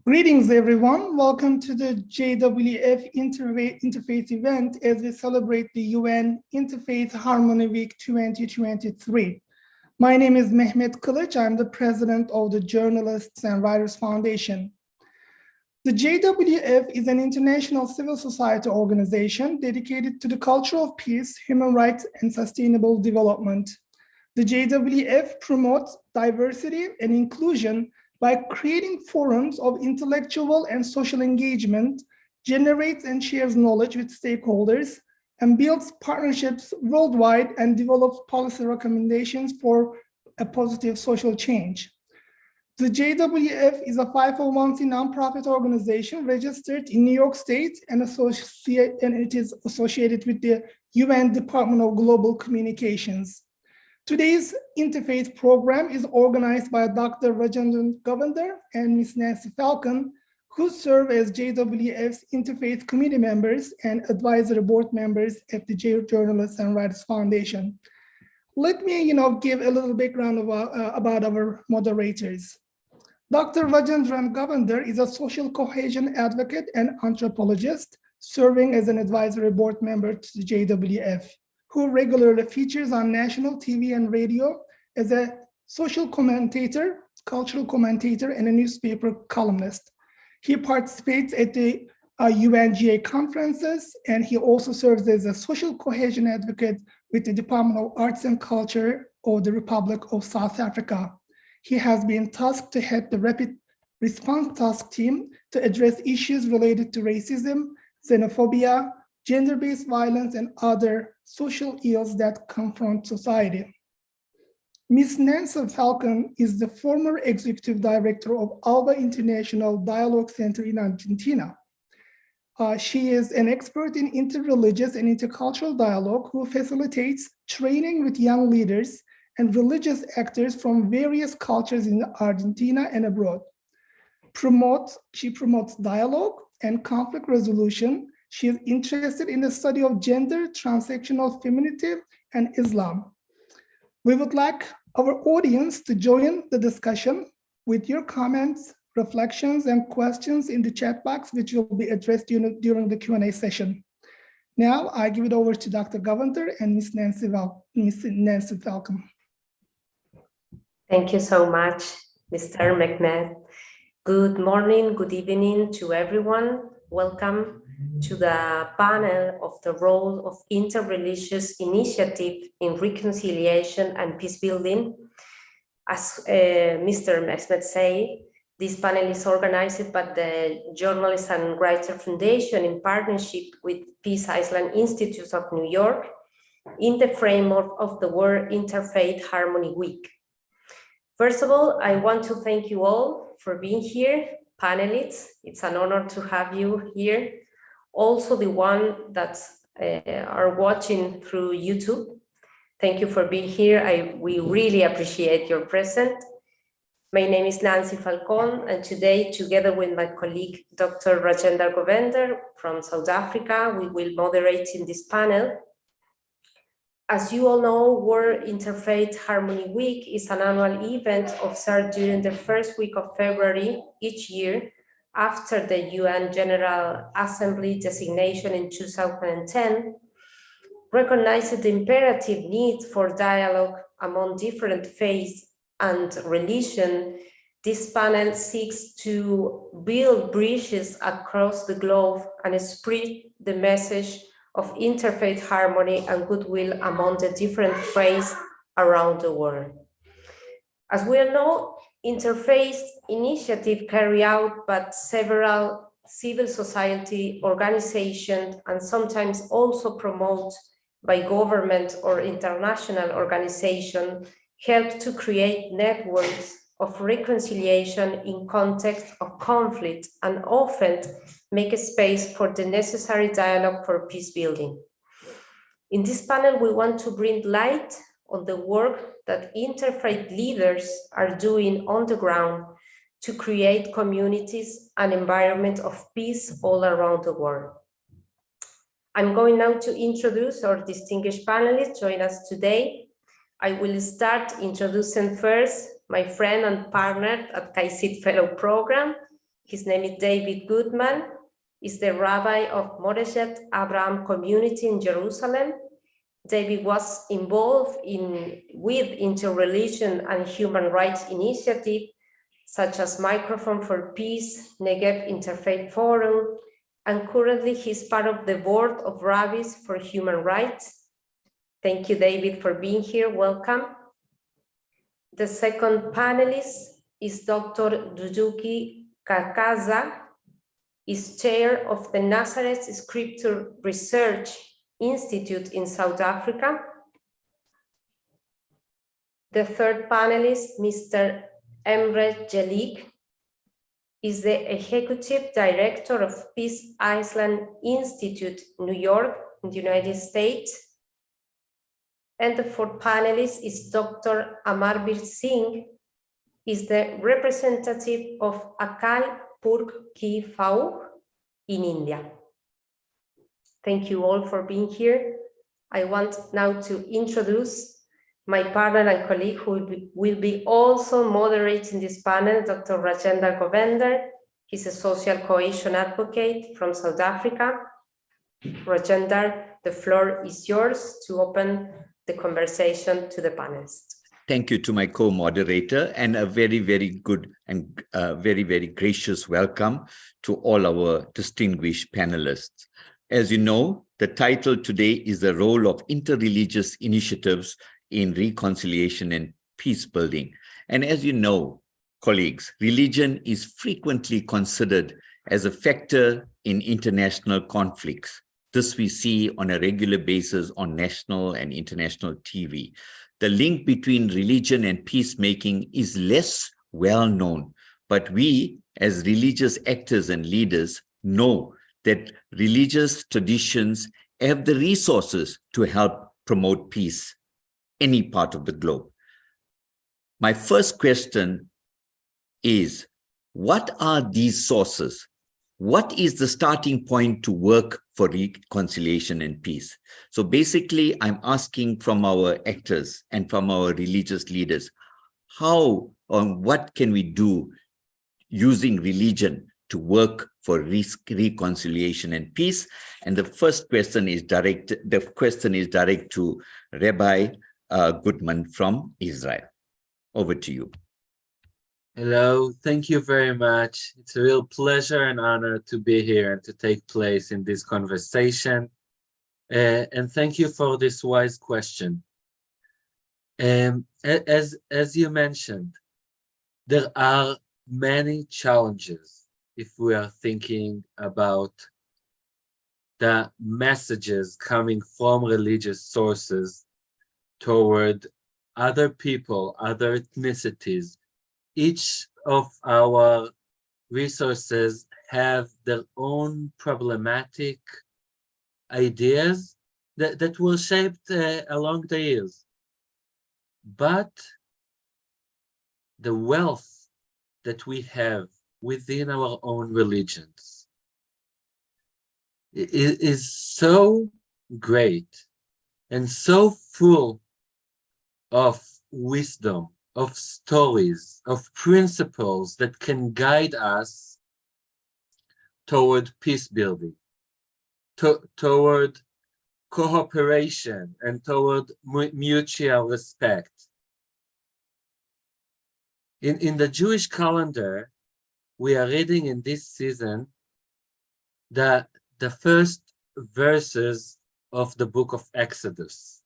Greetings, everyone. Welcome to the JWF Interfaith event as we celebrate the UN Interfaith Harmony Week 2023. My name is Mehmet Kılıç. I'm the president of the Journalists and Writers Foundation. The JWF is an international civil society organization dedicated to the culture of peace, human rights, and sustainable development. The JWF promotes diversity and inclusion by creating forums of intellectual and social engagement, generates and shares knowledge with stakeholders, and builds partnerships worldwide and develops policy recommendations for a positive social change. The JWF is a 501c nonprofit organization registered in New York State and it is associated with the UN Department of Global Communications. Today's interfaith program is organized by Dr. Rajendran Govender and Ms. Nancy Falcon, who serve as JWF's interfaith committee members and advisory board members at the Journalists and Writers Foundation. Let me, give a little background about our moderators. Dr. Rajendran Govender is a social cohesion advocate and anthropologist, serving as an advisory board member to the JWF, who regularly features on national TV and radio as a social commentator, cultural commentator, and a newspaper columnist. He participates at the UNGA conferences, and he also serves as a social cohesion advocate with the Department of Arts and Culture of the Republic of South Africa. He has been tasked to head the Rapid Response Task Team to address issues related to racism, xenophobia, gender-based violence, and other social ills that confront society. Ms. Nancy Falcon is the former executive director of ALBA International Dialogue Center in Argentina. She is an expert in interreligious and intercultural dialogue who facilitates training with young leaders and religious actors from various cultures in Argentina and abroad. She promotes dialogue and conflict resolution. She is interested in the study of gender, transsexual femininity, and Islam. We would like our audience to join the discussion with your comments, reflections, and questions in the chat box, which will be addressed during the Q&A session. Now, I give it over to Dr. Govender and Ms. Nancy Falcon. Thank you so much, Mr. Mehmet. Good morning, good evening to everyone. Welcome to the panel of the role of interreligious initiative in reconciliation and peace building. As Mr. Mehmet said, this panel is organized by the Journalists and Writers Foundation in partnership with Peace Island Institute of New York in the framework of the World Interfaith Harmony Week. First of all, I want to thank you all for being here, panelists. It's an honor to have you here. Also the one that are watching through YouTube. Thank you for being here. We really appreciate your presence. My name is Nancy Falcon, and today, together with my colleague, Dr. Rajendran Govender from South Africa, we will moderate in this panel. As you all know, World Interfaith Harmony Week is an annual event observed during the first week of February each year after the UN General Assembly designation in 2010, recognizes the imperative need for dialogue among different faiths and religion. This panel seeks to build bridges across the globe and spread the message of interfaith harmony and goodwill among the different faiths around the world. As we all know, interfaith initiatives carried out by several civil society organizations and sometimes also promoted by government or international organizations help to create networks of reconciliation in context of conflict and often make a space for the necessary dialogue for peace building. In this panel, we want to bring light on the work that interfaith leaders are doing on the ground to create communities and environment of peace all around the world. I'm going now to introduce our distinguished panelists joining us today. I will start introducing first my friend and partner at CAICID Fellow Program, His name is David Goodman. He's the rabbi of Moreshet Abraham community in Jerusalem. David was involved with interreligion and human rights initiatives such as Microphone for Peace, Negev Interfaith Forum, and currently he's part of the board of Rabbis for Human Rights. Thank you, David, for being here. Welcome. The second panelist is Dr. Duduki Kakaza. Is chair of the Nazareth Scripture Research Institute in South Africa. The third panelist, Mr. Emre Celik, is the Executive Director of Peace Island Institute, New York, in the United States. And the fourth panelist is Dr. Amarbir Singh, is the representative of Akal Purkh Ki Phao in India. Thank you all for being here. I want now to introduce my partner and colleague who will be also moderating this panel, Dr. Rajendra Govender. He's a social cohesion advocate from South Africa. Rajendra, the floor is yours to open the conversation to the panelists. Thank you to my co-moderator, and a very, very good and very, very gracious welcome to all our distinguished panelists. As you know, the title today is the role of interreligious initiatives in reconciliation and peace building. And as you know, colleagues, religion is frequently considered as a factor in international conflicts. This we see on a regular basis on national and international TV. The link between religion and peacemaking is less well known, but we as religious actors and leaders know that religious traditions have the resources to help promote peace any part of the globe. My first question is, what are these sources? What is the starting point to work for reconciliation and peace? So basically, I'm asking from our actors and from our religious leaders, how or what can we do using religion to work for reconciliation and peace? And the first question is direct. The question is direct to Rabbi Goodman from Israel. Over to you. Hello, thank you very much. It's a real pleasure and honor to be here and to take place in this conversation. And thank you for this wise question. As you mentioned, there are many challenges if we are thinking about the messages coming from religious sources toward other people, other ethnicities. Each of our resources have their own problematic ideas that were shaped along the years. But the wealth that we have within our own religions is so great and so full of wisdom, of stories, of principles that can guide us toward peace building, toward cooperation, and toward mutual respect. In the Jewish calendar, we are reading in this season the first verses of the book of Exodus.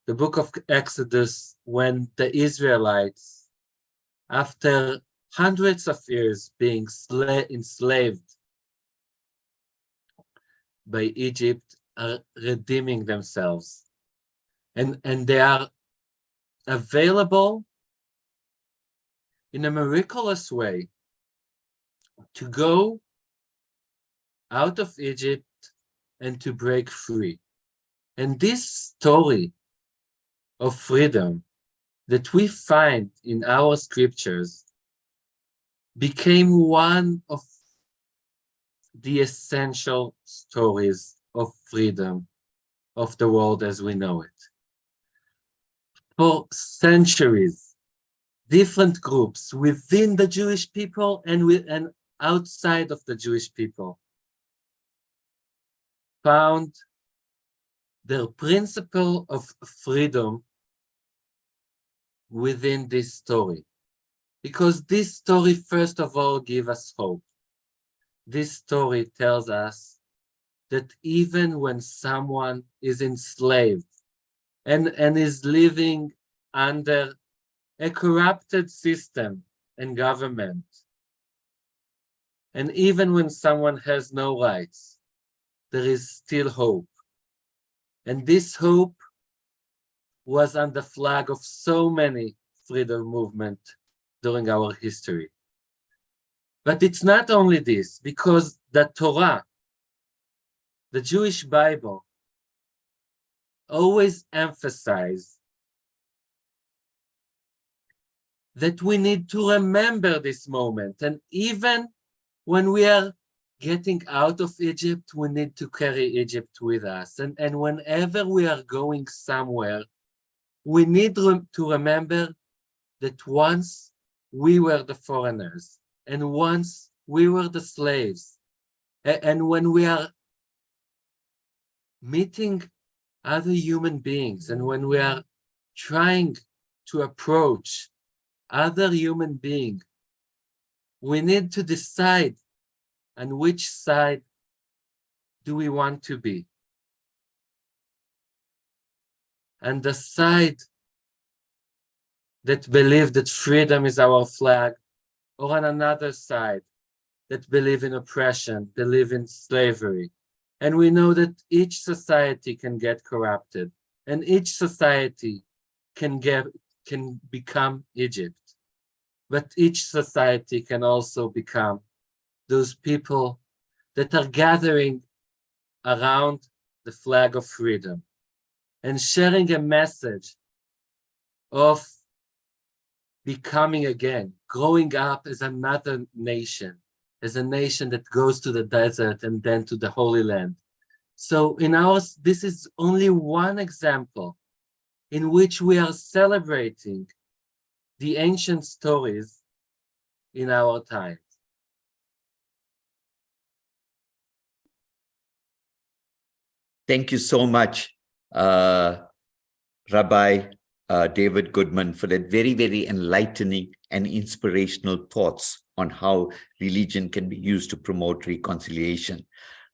The book of Exodus, when the Israelites, after hundreds of years being enslaved by Egypt, are redeeming themselves. And they are available in a miraculous way to go out of Egypt and to break free. And this story of freedom that we find in our scriptures became one of the essential stories of freedom of the world as we know it. For centuries, different groups within the Jewish people and outside of the Jewish people found their principle of freedom within this story. Because this story, first of all, gives us hope. This story tells us that even when someone is enslaved and is living under a corrupted system and government, and even when someone has no rights, there is still hope. And this hope was on the flag of so many freedom movements during our history. But it's not only this, because the Torah, the Jewish Bible, always emphasize that we need to remember this moment. And even when we are getting out of Egypt, we need to carry Egypt with us. And whenever we are going somewhere, we need to remember that once we were the foreigners, and once we were the slaves. And when we are meeting other human beings, and when we are trying to approach other human beings, we need to decide on which side do we want to be. And the side that believe that freedom is our flag, or on another side that believe in oppression, believe in slavery. And we know that each society can get corrupted, and each society can become Egypt. But each society can also become those people that are gathering around the flag of freedom and sharing a message of becoming again, growing up as another nation, as a nation that goes to the desert and then to the Holy Land. So in ours, this is only one example in which we are celebrating the ancient stories in our time. Thank you so much, Rabbi David Goodman, for that very, very enlightening and inspirational thoughts on how religion can be used to promote reconciliation.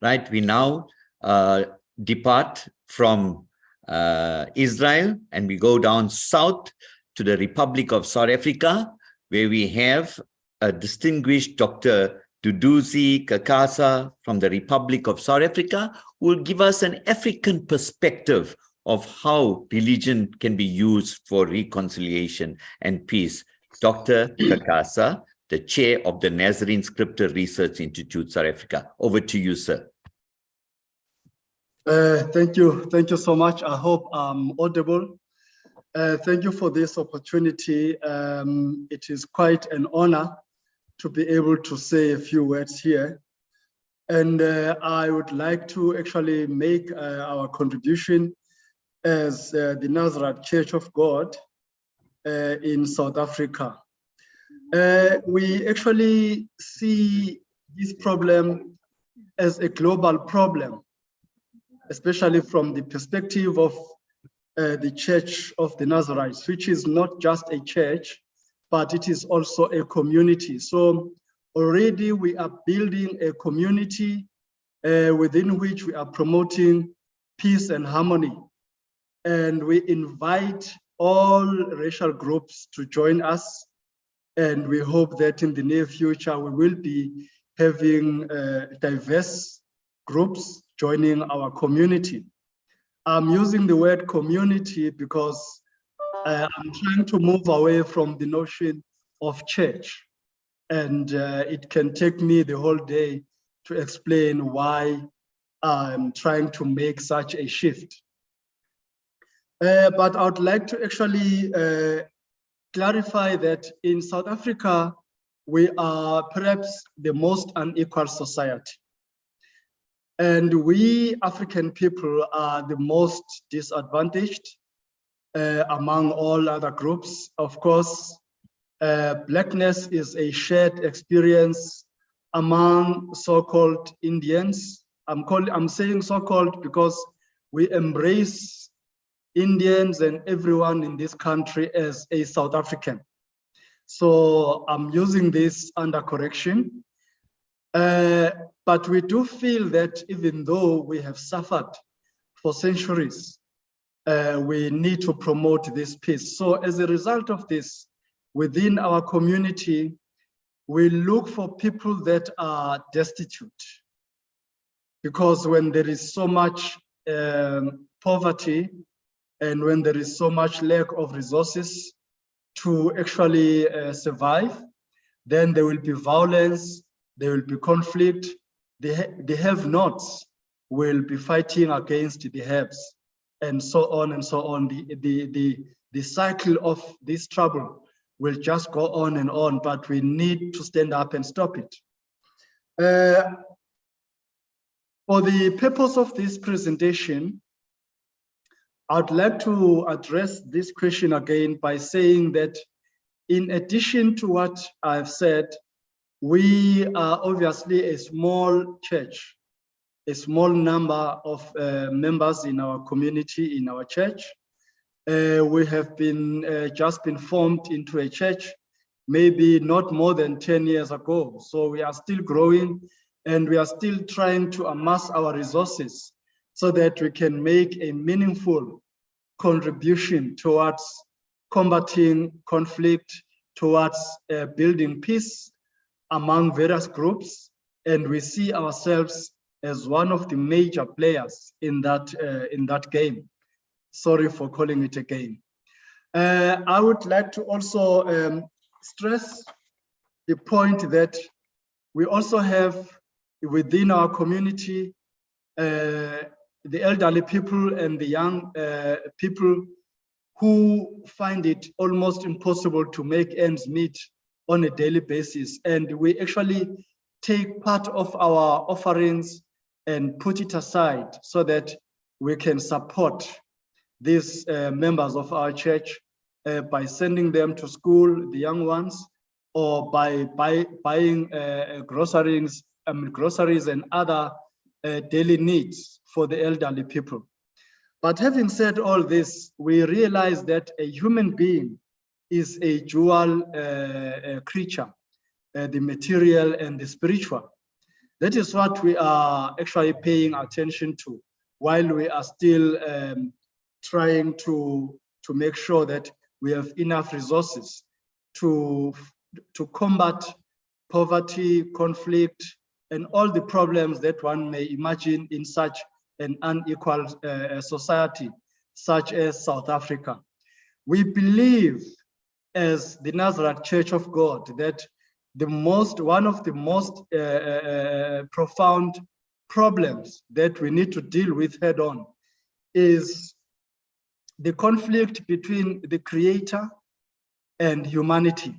Right? We now depart from Israel and we go down south to the Republic of South Africa, where we have a distinguished Dr. Duduzi Kakasa from the Republic of South Africa, who will give us an African perspective of how religion can be used for reconciliation and peace. Dr. Kakasa, the chair of the Nazarene Scripture Research Institute, South Africa. Over to you, sir. Thank you so much. I hope I'm audible. Thank you for this opportunity. It is quite an honor to be able to say a few words here. And I would like to actually make our contribution as the Nazareth Church of God in South Africa. We actually see this problem as a global problem, especially from the perspective of the Church of the Nazarites, which is not just a church, but it is also a community. So already we are building a community within which we are promoting peace and harmony. And we invite all racial groups to join us. And we hope that in the near future, we will be having diverse groups joining our community. I'm using the word community because I'm trying to move away from the notion of church. And it can take me the whole day to explain why I'm trying to make such a shift. But I would like to actually clarify that in South Africa, we are perhaps the most unequal society. And we African people are the most disadvantaged among all other groups. Of course, blackness is a shared experience among so-called Indians. I'm saying so-called because we embrace Indians and everyone in this country as a South African. So I'm using this under correction. But we do feel that even though we have suffered for centuries, we need to promote this peace. So as a result of this, within our community, we look for people that are destitute. Because when there is so much poverty and when there is so much lack of resources to actually survive, then there will be violence, there will be conflict. The have-nots will be fighting against the haves, and so on and so on. The cycle of this trouble will just go on and on, but we need to stand up and stop it. For the purpose of this presentation, I'd like to address this question again by saying that in addition to what I've said, we are obviously a small church, a small number of members in our community, in our church. We have been just been formed into a church, maybe not more than 10 years ago. So we are still growing and we are still trying to amass our resources so that we can make a meaningful contribution towards combating conflict, towards building peace among various groups. And we see ourselves as one of the major players in that game. Sorry for calling it a game. I would like to also stress the point that we also have within our community the elderly people and the young people who find it almost impossible to make ends meet on a daily basis. And we actually take part of our offerings and put it aside so that we can support these members of our church by sending them to school, the young ones, or by buying groceries and other daily needs for the elderly people. But having said all this, we realize that a human being is a dual creature, the material and the spiritual. That is what we are actually paying attention to while we are still trying to make sure that we have enough resources to combat poverty, conflict, and all the problems that one may imagine in such an unequal society, such as South Africa. We believe, as the Nazareth Church of God, that one of the most profound problems that we need to deal with head on is the conflict between the Creator and humanity.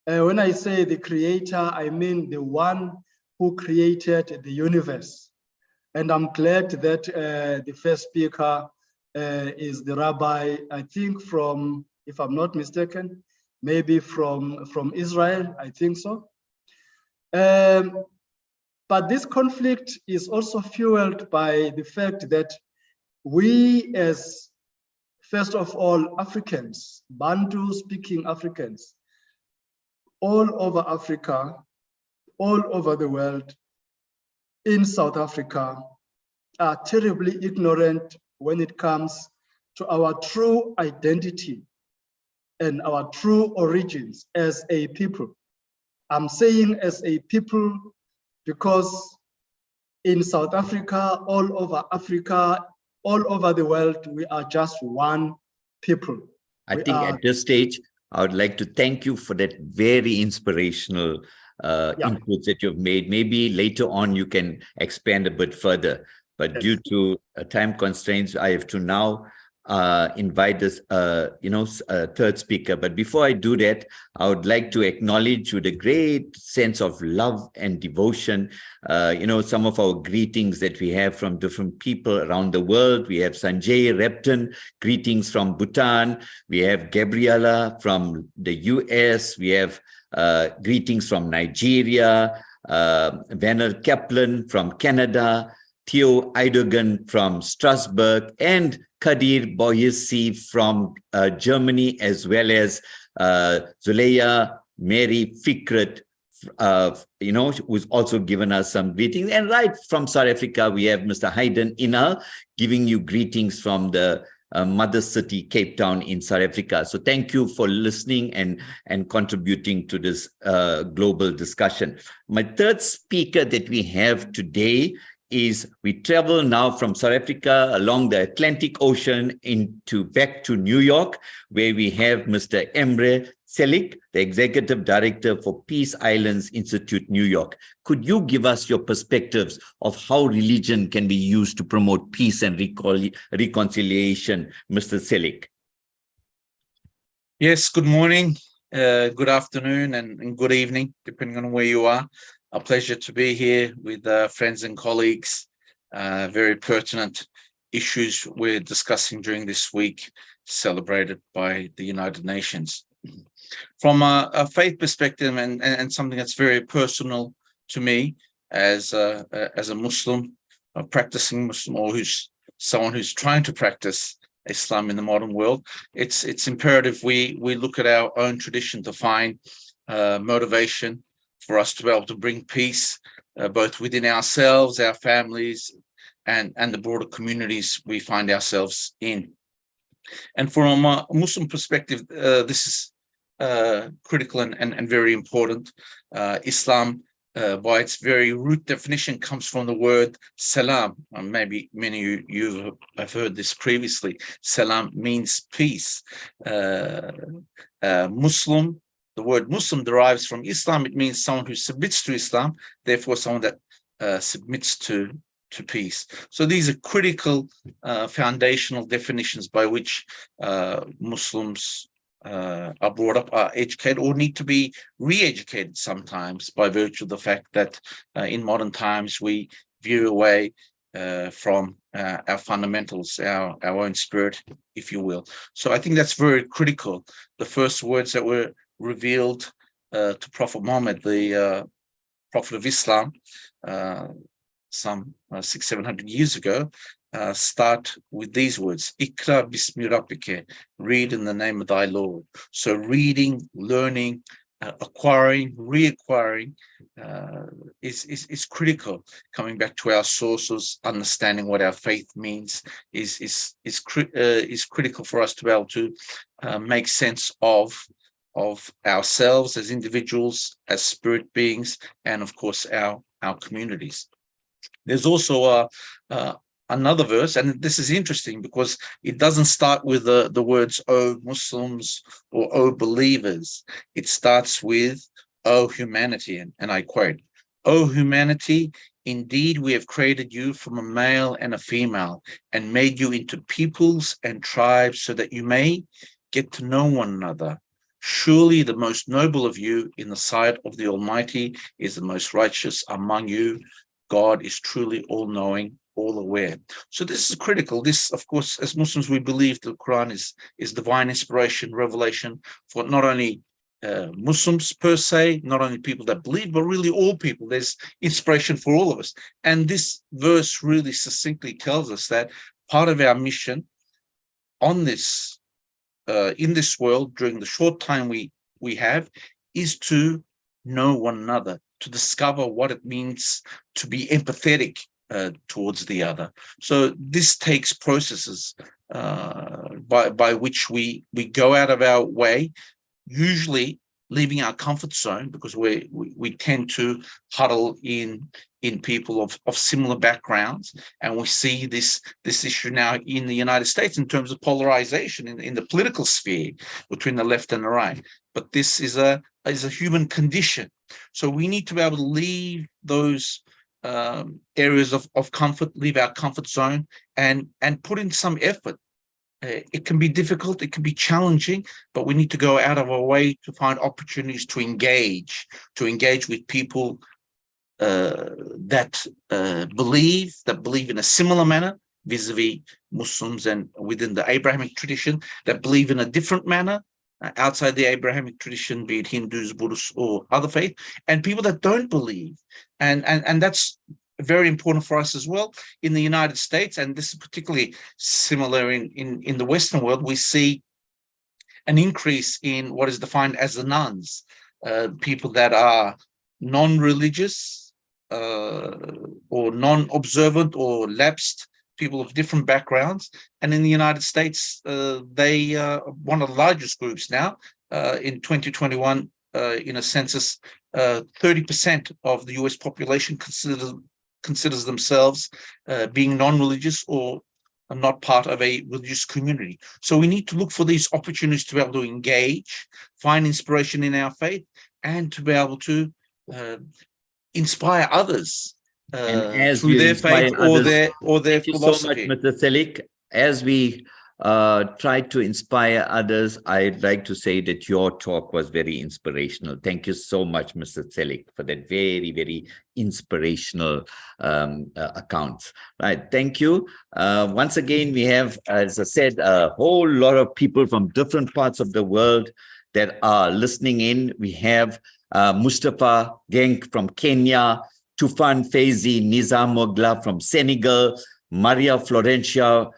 When I say the Creator, I mean the one who created the universe. And I'm glad that the first speaker is the rabbi, I think from, if I'm not mistaken, maybe from Israel, I think so. But this conflict is also fueled by the fact that we, as first of all Africans, Bantu-speaking Africans, all over Africa, all over the world, in South Africa, are terribly ignorant when it comes to our true identity and our true origins as a people. I'm saying as a people because in South Africa, all over the world, we are just one people. I think at this stage, I would like to thank you for that very inspirational inputs that you've made. Maybe later on you can expand a bit further, but due to time constraints, I have to now invite this, third speaker. But before I do that, I would like to acknowledge with a great sense of love and devotion, some of our greetings that we have from different people around the world. We have Sanjay Repton, greetings from Bhutan. We have Gabriella from the US. We have greetings from Nigeria, Werner Kaplan from Canada, Theo Eidogan from Strasbourg, and Kadir Boyesi from Germany, as well as Zuleya Mary Fikret, who's also given us some greetings. And right from South Africa, we have Mr. Hayden Inal giving you greetings from the mother city, Cape Town in South Africa. So thank you for listening and contributing to this global discussion. My third speaker that we have today is we travel now from South Africa along the Atlantic Ocean back to New York, where we have Mr. Emre Selik, the Executive Director for Peace Islands Institute, New York. Could you give us your perspectives of how religion can be used to promote peace and reconciliation, Mr. Selik? Yes, good morning, good afternoon, and good evening, depending on where you are. A pleasure to be here with friends and colleagues. Very pertinent issues we're discussing during this week, celebrated by the United Nations. From a faith perspective and something that's very personal to me as a Muslim, a practicing Muslim, or someone who's trying to practice Islam in the modern world, it's imperative we look at our own tradition to find motivation for us to be able to bring peace both within ourselves, our families, and the broader communities we find ourselves in. And from a Muslim perspective, this is critical and very important. Islam, by its very root definition, comes from the word salam. Maybe many of you have heard this previously. Salam means peace. Muslim, the word Muslim derives from Islam. It means someone who submits to Islam, therefore someone that submits to peace. So these are critical foundational definitions by which Muslims are brought up, are educated, or need to be re-educated sometimes by virtue of the fact that in modern times we veer away from our fundamentals, our own spirit, if you will. So I think that's very critical. The first words that were revealed to Prophet Muhammad, the Prophet of Islam, some 600-700 years ago, start with these words: Ikra bismi rabbike, read in the name of thy Lord. So reading, learning, acquiring, reacquiring is critical. Coming back to our sources, understanding what our faith means is critical for us to be able to make sense of ourselves as individuals, as spirit beings, and of course our communities. There's also another verse, and this is interesting because it doesn't start with the words "O Muslims" or "O believers." It starts with "O humanity," and I quote, "O humanity, indeed we have created you from a male and a female and made you into peoples and tribes so that you may get to know one another. Surely the most noble of you in the sight of the Almighty is the most righteous among you. God is truly all-knowing, all aware." So this is critical. This, of course, as Muslims, we believe the Quran is divine inspiration, revelation for not only Muslims per se, not only people that believe, but really all people. There's inspiration for all of us. And this verse really succinctly tells us that part of our mission on this, in this world, during the short time we have, is to know one another, to discover what it means to be empathetic towards the other. So this takes processes by which we go out of our way, usually leaving our comfort zone, because we tend to huddle in people of similar backgrounds, and we see this issue now in the United States in terms of polarization in the political sphere between the left and the right. But this is a human condition. So we need to be able to leave those areas of comfort, leave our comfort zone, and put in some effort it can be difficult, it can be challenging, but we need to go out of our way to find opportunities to engage with people that believe in a similar manner vis-a-vis Muslims and within the Abrahamic tradition, that believe in a different manner outside the Abrahamic tradition, be it Hindus, Buddhists, or other faith, and people that don't believe. And that's very important for us as well. In the United States, and this is particularly similar in the Western world, we see an increase in what is defined as the nuns, people that are non-religious or non-observant or lapsed, people of different backgrounds. And in the United States, they are one of the largest groups now. In 2021, in a census, 30% of the US population considers themselves being non-religious or are not part of a religious community. So we need to look for these opportunities to be able to engage, find inspiration in our faith, and to be able to inspire others through their faith or their Thank philosophy. You so much, Mr. Selik. As we try to inspire others, I'd like to say that your talk was very inspirational. Thank you so much, Mr. Selik, for that very, very inspirational accounts. Right, thank you. Once again, we have, as I said, a whole lot of people from different parts of the world that are listening in. We have Mustafa Genk from Kenya, Tufan Faizi Nizamogla from Senegal, Maria Florencia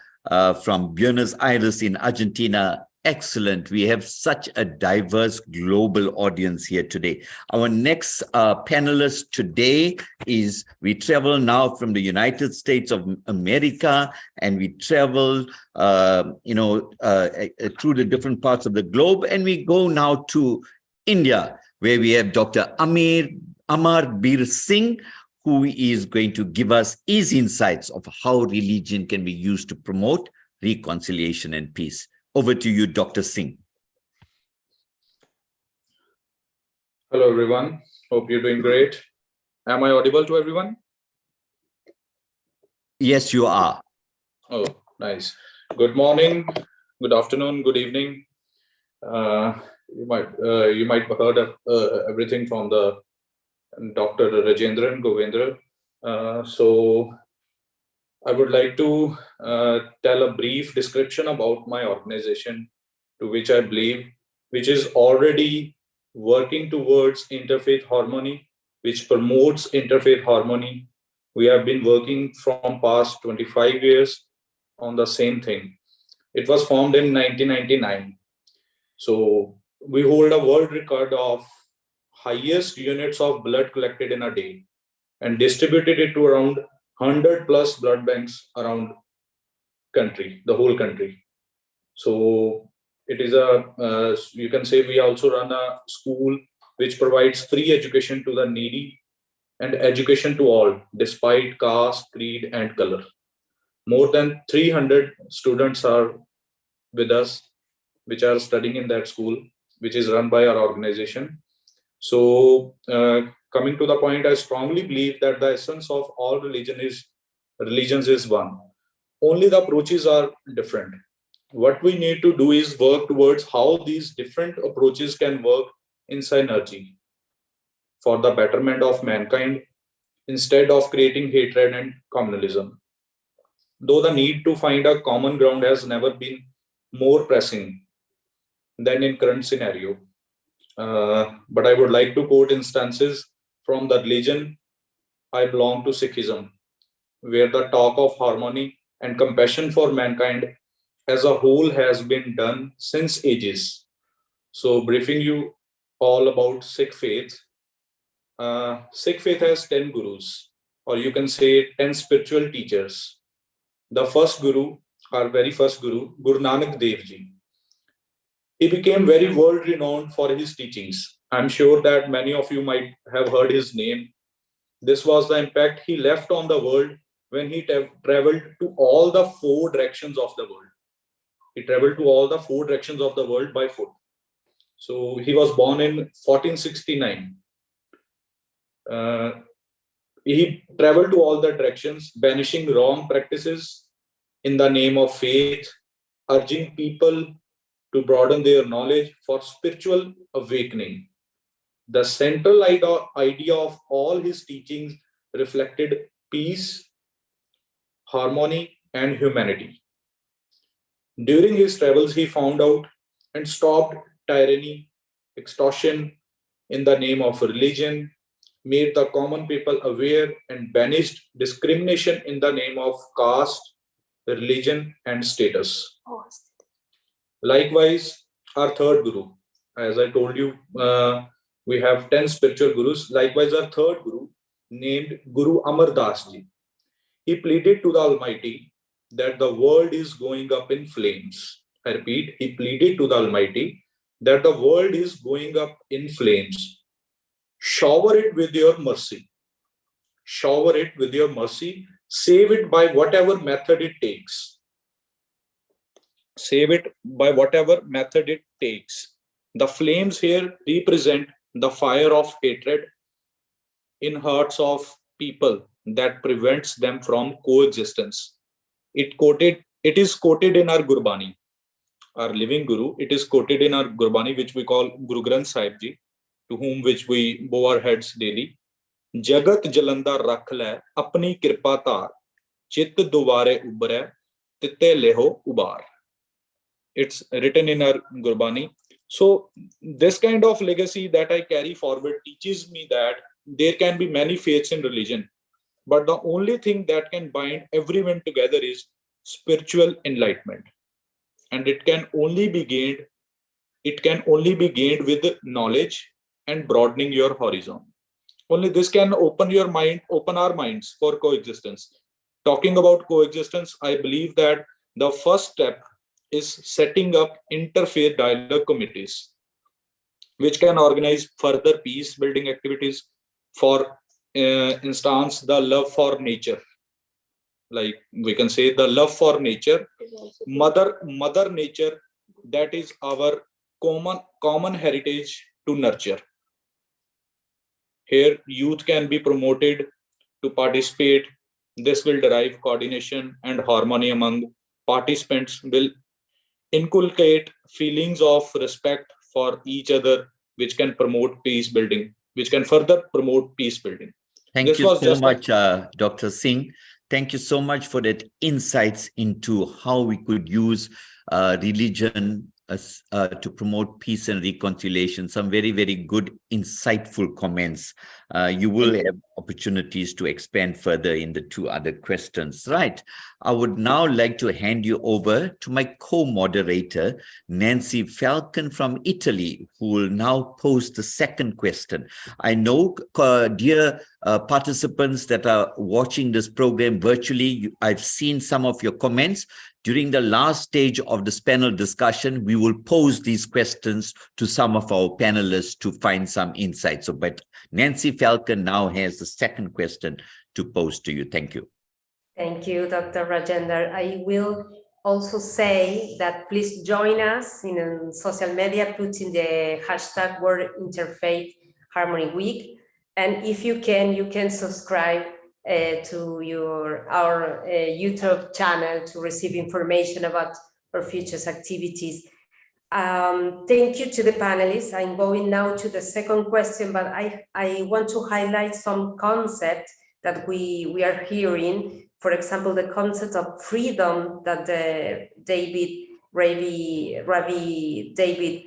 from Buenos Aires in Argentina. Excellent. We have such a diverse global audience here today. Our next panelist today is, we travel now from the United States of America, and we travel, through the different parts of the globe, and we go now to India, where we have Dr. Amar Bir Singh, who is going to give us his insights of how religion can be used to promote reconciliation and peace. Over to you, Dr. Singh. Hello, everyone. Hope you're doing great. Am I audible to everyone? Yes, you are. Oh, nice. Good morning, good afternoon, good evening. You might have heard of everything from the Dr. Rajendran Govindra. So I would like to tell a brief description about my organization, to which I believe, which is already working towards interfaith harmony, which promotes interfaith harmony. We have been working from past 25 years on the same thing. It was formed in 1999. So we hold a world record of highest units of blood collected in a day and distributed it to around 100 plus blood banks around the whole country. So it is you can say we also run a school which provides free education to the needy and education to all, despite caste, creed, and color. More than 300 students are with us, which are studying in that school, which is run by our organization. So coming to the point, I strongly believe that the essence of all religions is one. Only the approaches are different. What we need to do is work towards how these different approaches can work in synergy for the betterment of mankind, instead of creating hatred and communalism. Though the need to find a common ground has never been more pressing than in current scenario. But I would like to quote instances from the religion I belong to, Sikhism, where the talk of harmony and compassion for mankind as a whole has been done since ages. So briefing you all about Sikh faith. Sikh faith has 10 gurus, or you can say 10 spiritual teachers. The first guru, our very first guru, Guru Nanak Dev Ji. He became very world renowned for his teachings. I'm sure that many of you might have heard his name. This was the impact he left on the world when he traveled to all the 4 directions of the world. He traveled to all the 4 directions of the world by foot. So he was born in 1469. He traveled to all the directions, banishing wrong practices in the name of faith, urging people to broaden their knowledge for spiritual awakening. The central idea of all his teachings reflected peace, harmony, and humanity. During his travels, he found out and stopped tyranny, extortion in the name of religion, made the common people aware, and banished discrimination in the name of caste, religion, and status. Likewise, our third guru, as I told you, we have 10 spiritual gurus. Likewise, our third guru, named Guru Amar Das Ji, he pleaded to the Almighty that the world is going up in flames. I repeat, he pleaded to the Almighty that the world is going up in flames. Shower it with your mercy. Shower it with your mercy. Save it by whatever method it takes. Save it by whatever method it takes. The flames here represent the fire of hatred in hearts of people that prevents them from coexistence. It is quoted in our Gurbani, our living Guru. It is quoted in our Gurbani, which we call Guru Granth Sahib Ji, to whom which we bow our heads daily. Jagat jalanda rakh le apni kripa tar, chit dubare ubre, titte leho ubar. It's written in our Gurbani. So this kind of legacy that I carry forward teaches me that there can be many faiths in religion, but the only thing that can bind everyone together is spiritual enlightenment, and it can only be gained with knowledge and broadening your horizon. Only this can open our minds for coexistence. Talking about coexistence, I believe that the first step is setting up interfaith dialogue committees, which can organize further peace building activities. For instance, the love for nature, like we can say the love for nature, mother nature, that is our common heritage to nurture. Here youth can be promoted to participate. This will derive coordination and harmony among participants, will inculcate feelings of respect for each other, which can promote peace building, which can further promote peace building. Thank you so much, Dr. Singh. Thank you so much for that insights into how we could use religion to promote peace and reconciliation. Some very, very good, insightful comments. You will have opportunities to expand further in the two other questions. Right. I would now like to hand you over to my co-moderator, Nancy Falcon from Italy, who will now pose the second question. I know, dear participants that are watching this program virtually, I've seen some of your comments. During the last stage of this panel discussion, we will pose these questions to some of our panelists to find some insights. So, but Nancy Falcon now has the second question to pose to you. Thank you. Thank you, Dr. Rajender. I will also say that please join us in social media, put in the hashtag World Interfaith Harmony Week. And if you can subscribe to our YouTube channel to receive information about our future activities. Thank you to the panelists. I'm going now to the second question, but I want to highlight some concepts that we are hearing. For example, the concept of freedom that Rabbi David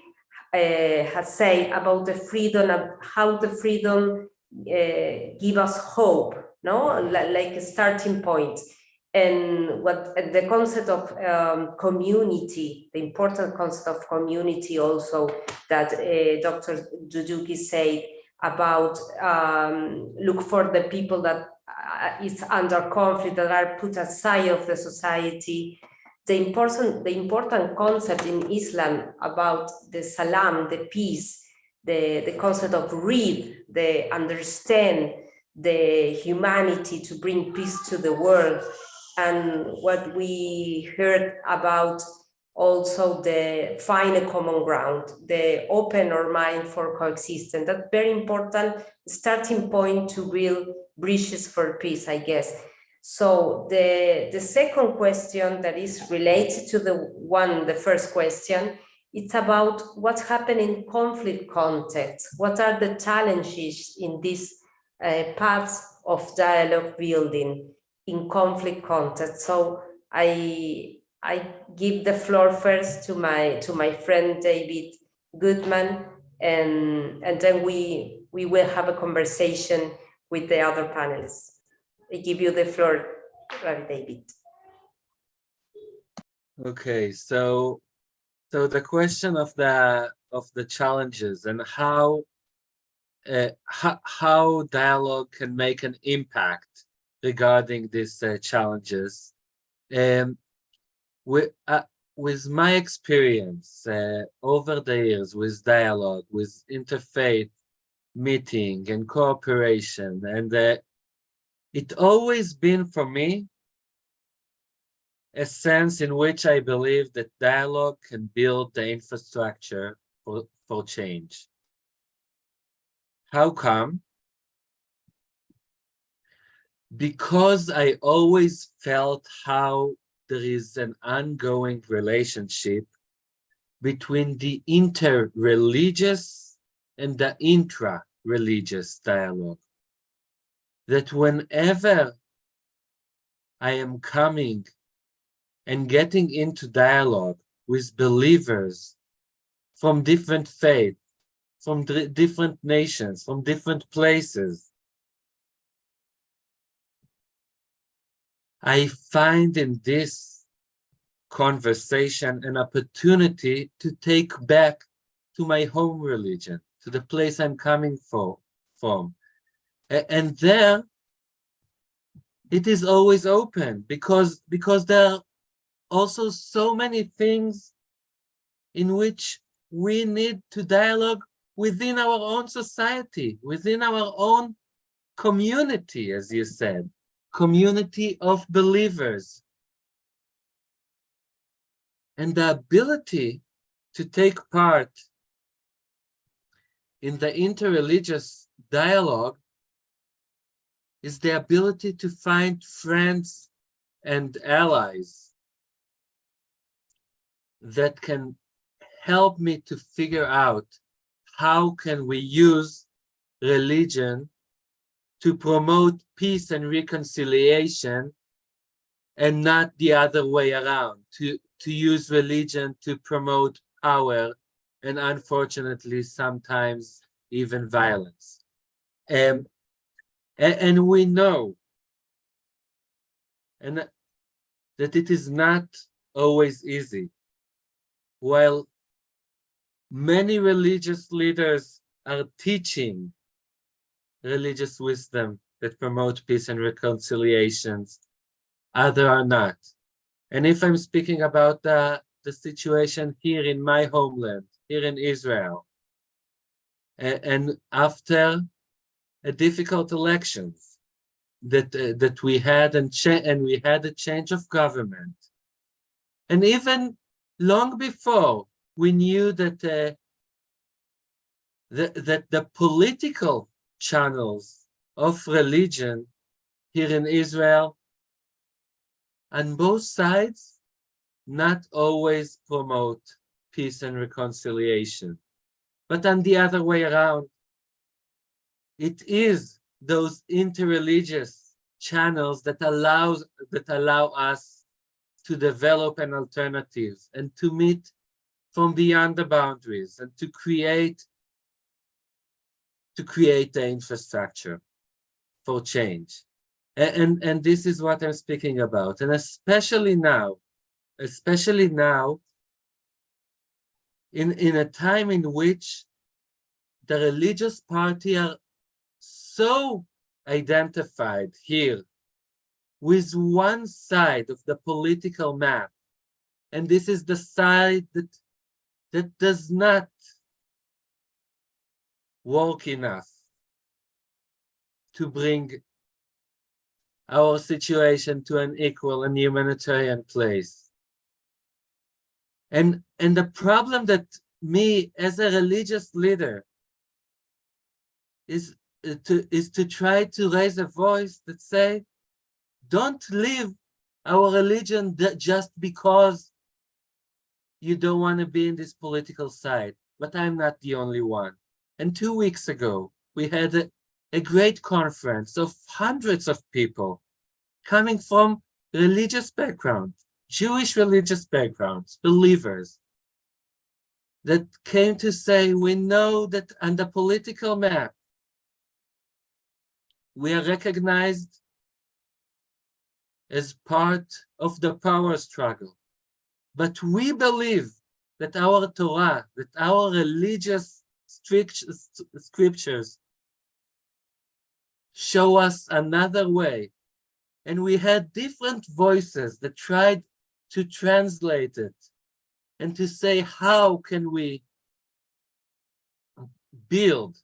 has said about the freedom and how the freedom give us hope, no, like a starting point, and what the concept of community, the important concept of community also that Dr. Duduki said about look for the people that is under conflict, that are put aside of the society. The important concept in Islam about the salam, the peace, the concept of read, the understand, the humanity to bring peace to the world, and what we heard about also the find a common ground, the open our mind for coexistence. That's very important starting point to build bridges for peace, I guess. So the second question that is related to the first question, it's about what's happening in conflict context. What are the challenges in this paths of dialogue building in conflict context? So I give the floor first to my friend David Goodman, and then we will have a conversation with the other panelists. I give you the floor, Rabbi David. Okay, so the question of the challenges and how dialogue can make an impact regarding these challenges. With my experience over the years with dialogue, with interfaith meeting and cooperation, and it always been for me a sense in which I believe that dialogue can build the infrastructure for change. How come? Because I always felt how there is an ongoing relationship between the interreligious and the intra-religious dialogue. That whenever I am coming and getting into dialogue with believers from different faiths, from different nations, from different places, I find in this conversation an opportunity to take back to my home religion, to the place I'm coming from. And there, it is always open because there are also so many things in which we need to dialogue within our own society, within our own community, as you said, community of believers. And the ability to take part in the interreligious dialogue is the ability to find friends and allies that can help me to figure out how can we use religion to promote peace and reconciliation, and not the other way around, to use religion to promote power and unfortunately sometimes even violence. And we know that it is not always easy. While many religious leaders are teaching religious wisdom that promote peace and reconciliations, others are not. And if I'm speaking about the situation here in my homeland, here in Israel, and after a difficult elections that we had, and we had a change of government, and even long before we knew that the political channels of religion here in Israel on both sides not always promote peace and reconciliation, but on the other way around, it is those interreligious channels that allow us to develop an alternative and to meet from beyond the boundaries and to create the infrastructure for change. And this is what I'm speaking about. And especially now, in a time in which the religious party are so identified here with one side of the political map, and this is the side that does not work enough to bring our situation to an equal and humanitarian place. And the problem that me as a religious leader is to try to raise a voice that say don't leave our religion just because you don't want to be in this political side. But I'm not the only one. And 2 weeks ago, we had a great conference of hundreds of people coming from religious backgrounds, Jewish religious backgrounds, believers, that came to say, we know that on the political map, we are recognized as part of the power struggle. But we believe that our Torah, that our religious scriptures show us another way. And we had different voices that tried to translate it and to say, how can we build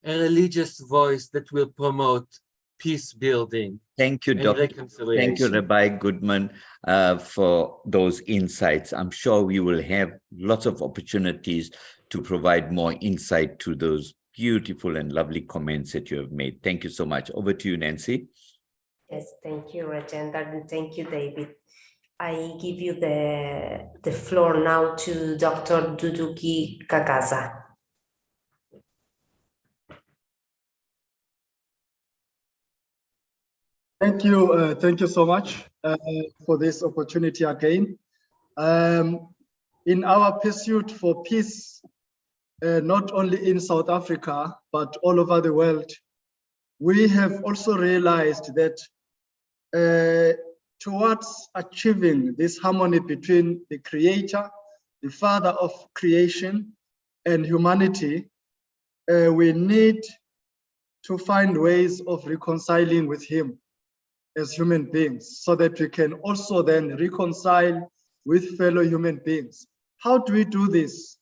a religious voice that will promote peace building? Thank you, Dr. Thank you, Rabbi Goodman, for those insights. I'm sure we will have lots of opportunities to provide more insight to those beautiful and lovely comments that you have made. Thank you so much. Over to you, Nancy. Yes, thank you, Rajendra, and thank you, David. I give you the floor now to Dr. Duduki Kagaza. Thank you so much for this opportunity again. In our pursuit for peace, not only in South Africa, but all over the world, we have also realized that towards achieving this harmony between the Creator, the Father of creation, and humanity, we need to find ways of reconciling with Him as human beings, so that we can also then reconcile with fellow human beings. How do we do this?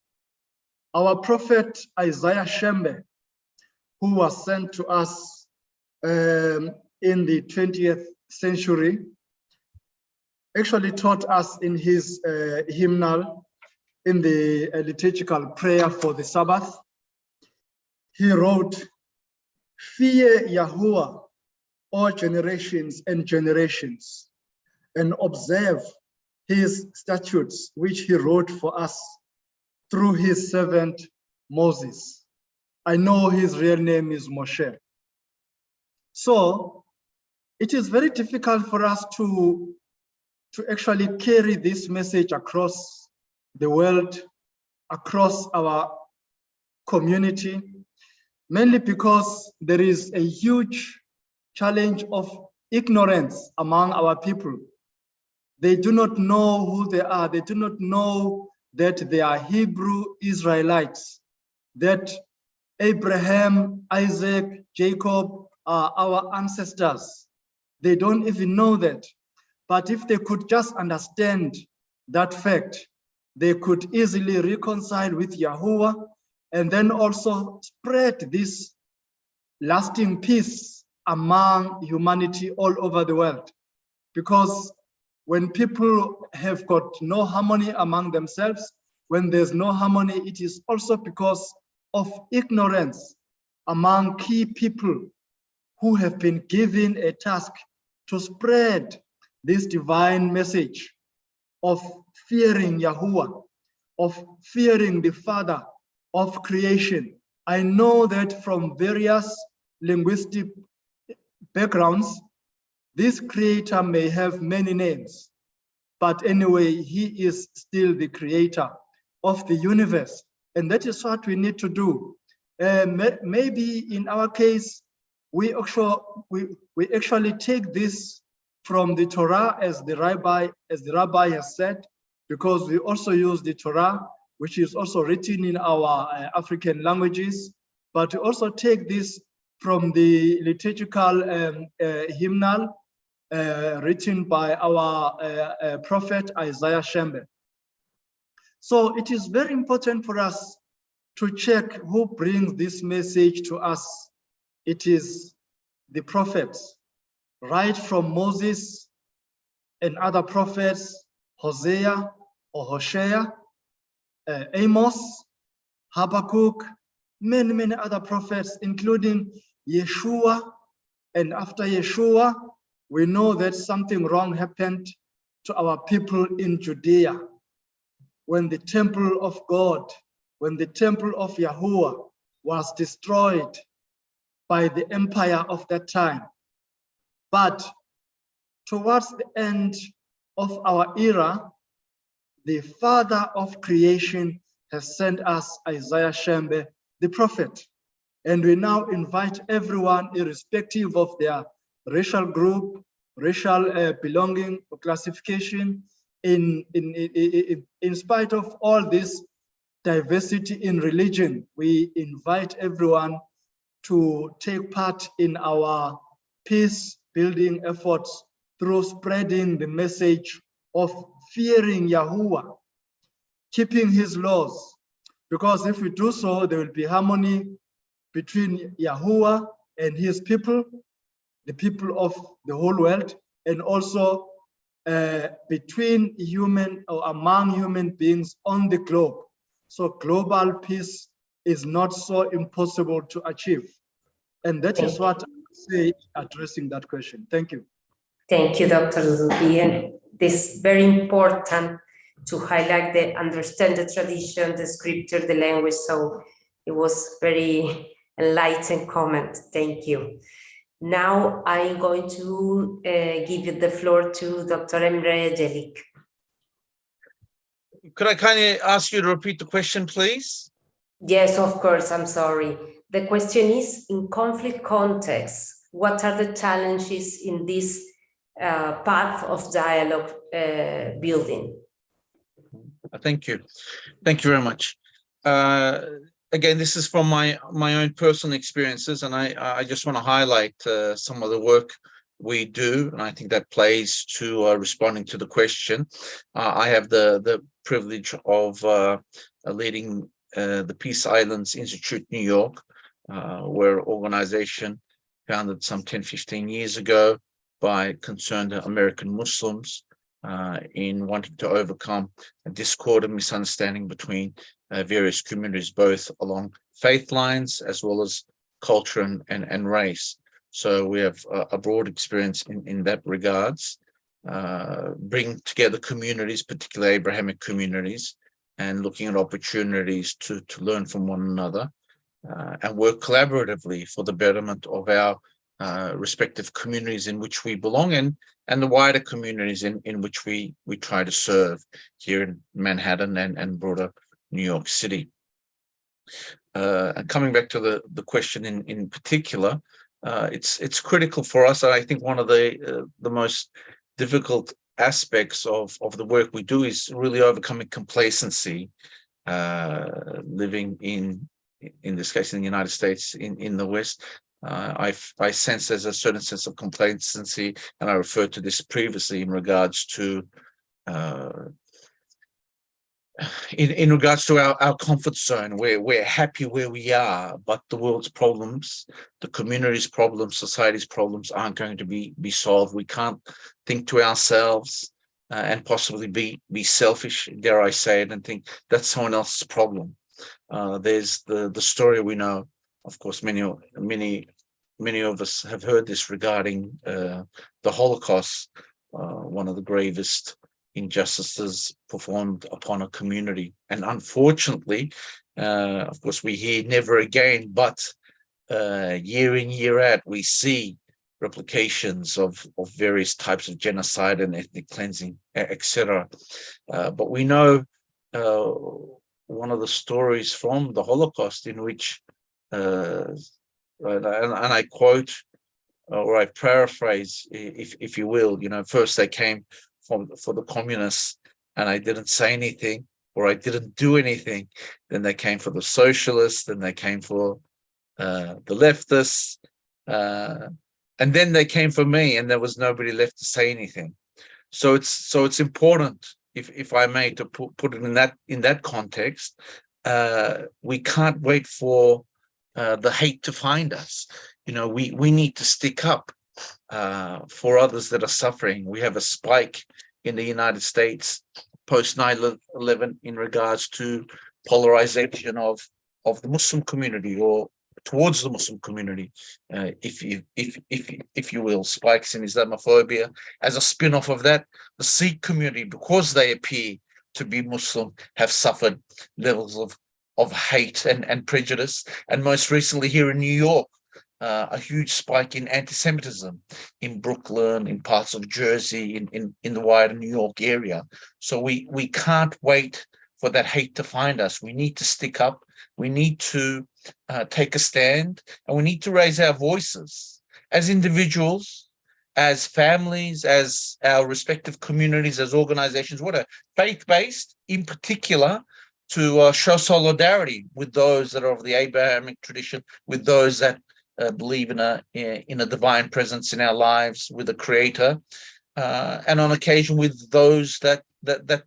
Our prophet Isaiah Shembe, who was sent to us in the 20th century, actually taught us in his hymnal, in the liturgical prayer for the Sabbath. He wrote, "Fear Yahuwah, all generations and generations, and observe his statutes, which he wrote for us through his servant Moses." I know his real name is Moshe. So it is very difficult for us to actually carry this message across the world, across our community, mainly because there is a huge challenge of ignorance among our people. They do not know who they are. They do not know that they are Hebrew Israelites, that Abraham, Isaac, Jacob are our ancestors. They don't even know that. But if they could just understand that fact, they could easily reconcile with Yahuwah and then also spread this lasting peace among humanity all over the world. Because when people have got no harmony among themselves, when there's no harmony, it is also because of ignorance among key people who have been given a task to spread this divine message of fearing Yahuwah, of fearing the Father of creation. I know that from various linguistic backgrounds, this creator may have many names, but anyway, he is still the creator of the universe. And that is what we need to do. Maybe in our case, we actually take this from the Torah, as the rabbi has said, because we also use the Torah, which is also written in our African languages, but we also take this from the liturgical hymnal written by our prophet Isaiah Shembe. So it is very important for us to check who brings this message to us. It is the prophets, right from Moses and other prophets, Hosea or Hosea, Amos, Habakkuk, many other prophets, including Yeshua, And after Yeshua, we know that something wrong happened to our people in Judea. When the temple of God, when the temple of Yahuwah was destroyed by the empire of that time. But towards the end of our era, the father of creation has sent us Isaiah Shembe, the prophet. And we now invite everyone, irrespective of their racial group, racial belonging or classification, in spite of all this diversity in religion, we invite everyone to take part in our peace building efforts through spreading the message of fearing Yahuwah, keeping his laws. Because if we do so, there will be harmony between Yahuwah and his people, the people of the whole world, and also between human or among human beings on the globe. So global peace is not so impossible to achieve. And that is what I say addressing that question. Thank you. Thank you, Dr. Zubi. And this is very important to highlight the understand the tradition, the scripture, the language. So it was very enlightened comment. Thank you. Now I'm going to give you the floor to Dr. Emre Jelik. Could I kindly ask you to repeat the question, please? Yes, of course. I'm sorry. The question is, in conflict context, what are the challenges in this path of dialogue building? Thank you. Thank you very much. Again, this is from my own personal experiences, and I just want to highlight some of the work we do, and I think that plays to responding to the question. I have the privilege of leading the Peace Islands Institute, New York. We're an organization founded some 10, 15 years ago by concerned American Muslims in wanting to overcome a discord and misunderstanding between various communities, both along faith lines as well as culture and race. So we have a broad experience in that regards, bring together communities, particularly Abrahamic communities, and looking at opportunities to learn from one another and work collaboratively for the betterment of our respective communities in which we belong in, and the wider communities in which we try to serve here in Manhattan and broader New York City. And coming back to the question in particular, it's critical for us. And I think one of the most difficult aspects of the work we do is really overcoming complacency, living in this case in the United States, in the West. I sense there's a certain sense of complacency, and I referred to this previously in regards to in regards to our comfort zone, where we're happy where we are, but the world's problems, the community's problems, society's problems aren't going to be solved. We can't think to ourselves and possibly be selfish, dare I say it, and think that's someone else's problem. There's the story we know, of course, many of us have heard this regarding the Holocaust, one of the gravest injustices performed upon a community. And unfortunately, of course, we hear never again, but year in, year out, we see replications of various types of genocide and ethnic cleansing, etc. But we know one of the stories from the Holocaust in which, and I quote, or I paraphrase, if you will, first they came for the communists and I didn't say anything, or I didn't do anything. Then they came for the socialists, then they came for the leftists, and then they came for me, and there was nobody left to say anything. So it's important, if I may, to put it in that context. We can't wait for the hate to find us. We need to stick up for others that are suffering. We have a spike in the United States post 9/11 in regards to polarization of the Muslim community, or towards the Muslim community, if you will, spikes in Islamophobia. As a spin-off of that, the Sikh community, because they appear to be Muslim, have suffered levels of hate and prejudice. And most recently here in New York, a huge spike in anti-Semitism in Brooklyn, in parts of Jersey, in the wider New York area. So we can't wait for that hate to find us. We need to stick up. We need to take a stand, and we need to raise our voices as individuals, as families, as our respective communities, as organizations, what are faith-based in particular, to show solidarity with those that are of the Abrahamic tradition, with those that believe in a divine presence in our lives, with a creator, and on occasion with those that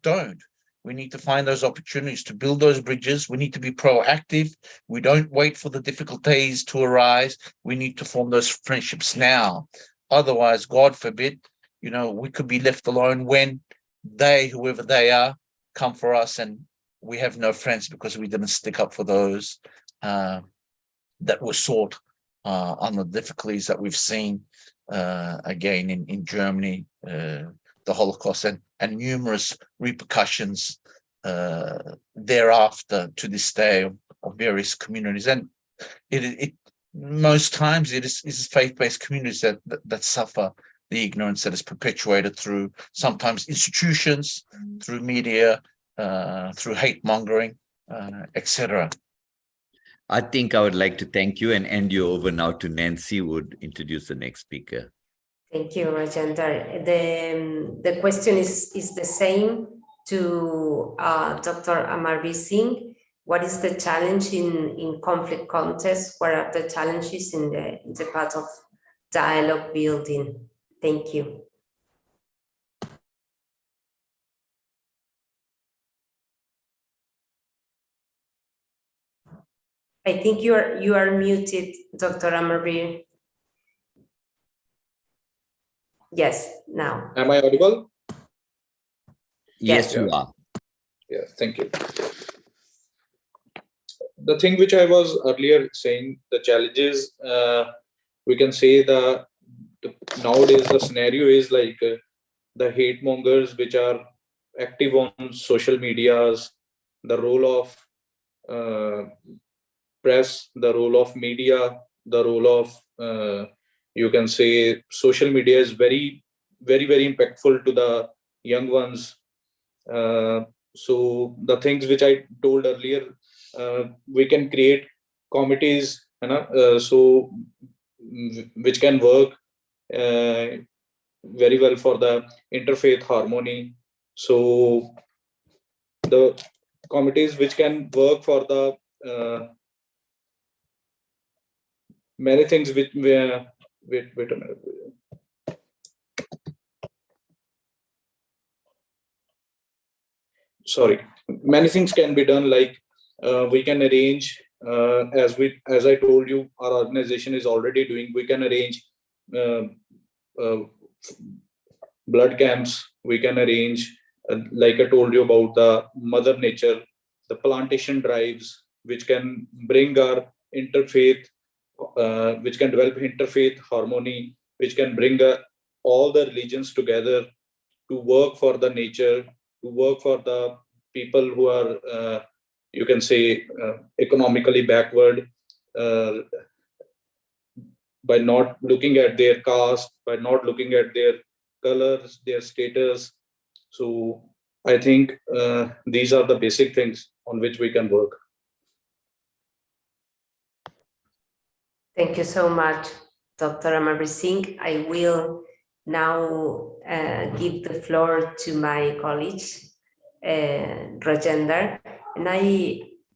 don't. We need to find those opportunities to build those bridges. We need to be proactive. We don't wait for the difficult days to arise. We need to form those friendships now. Otherwise, God forbid, we could be left alone when they, whoever they are, come for us, and we have no friends because we didn't stick up for those that were sought on the difficulties that we've seen again in Germany, the Holocaust, and numerous repercussions thereafter to this day of various communities. And it most times it is faith-based communities that suffer the ignorance that is perpetuated through sometimes institutions, through media, through hate mongering, etc. I think I would like to thank you and hand you over now to Nancy, who would introduce the next speaker. Thank you, Rajendra. The question is the same to Dr. Amarveer Singh. What is the challenge in conflict contexts? What are the challenges in the path of dialogue building? Thank you. I think you are muted, Dr. Amarveer. Yes, now. Am I audible? Yes, you are. Yes, thank you. The thing which I was earlier saying, the challenges, we can say nowadays the scenario is like the hate mongers which are active on social medias, the role of press, the role of media, the role of you can say social media is very, very, very impactful to the young ones. So the things which I told earlier, we can create committees, so which can work very well for the interfaith harmony. So the committees which can work for the many things which wait a minute. Sorry, many things can be done, like we can arrange, as I told you, our organization is already doing, we can arrange blood camps, we can arrange, like I told you about the Mother Nature, the plantation drives, which can bring our interfaith, which can develop interfaith harmony, which can bring all the religions together to work for the nature, to work for the people who are, you can say, economically backward, by not looking at their caste, by not looking at their colors, their status. So I think these are the basic things on which we can work. Thank you so much, Dr. Amarveer Singh. I will now give the floor to my colleague, Rajendra. And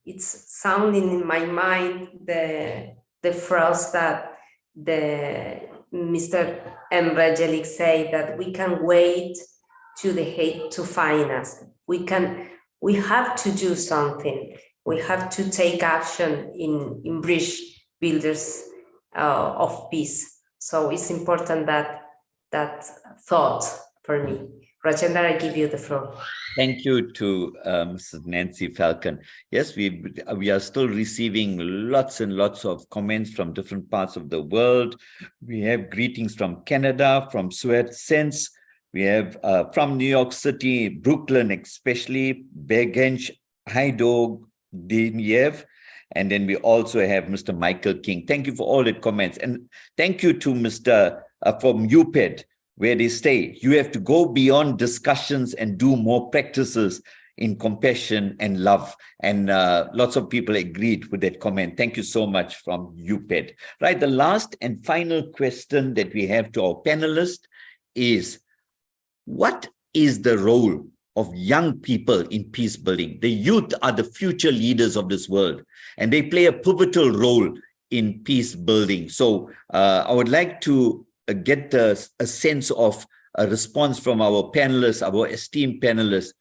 it's sounding in my mind the phrase that Mr. M. Rajelik say, that we can wait to the hate to find us. We have to do something. We have to take action in bridge builders of peace. So it's important that thought for me. Rajendra, I give you the floor. Thank you to Mrs. Nancy Falcon. Yes, we are still receiving lots and lots of comments from different parts of the world. We have greetings from Canada, from Sweat Sense. We have from New York City, Brooklyn especially, Begench, Haidog, Diniev. And then we also have Mr. Michael King. Thank you for all the comments. And thank you to Mr. From UPED, where they say you have to go beyond discussions and do more practices in compassion and love. And lots of people agreed with that comment. Thank you so much from UPED. Right, the last and final question that we have to our panelists is, what is the role of young people in peace building? The youth are the future leaders of this world, and they play a pivotal role in peace building. So I would like to get a sense of a response from our panelists, our esteemed panelists.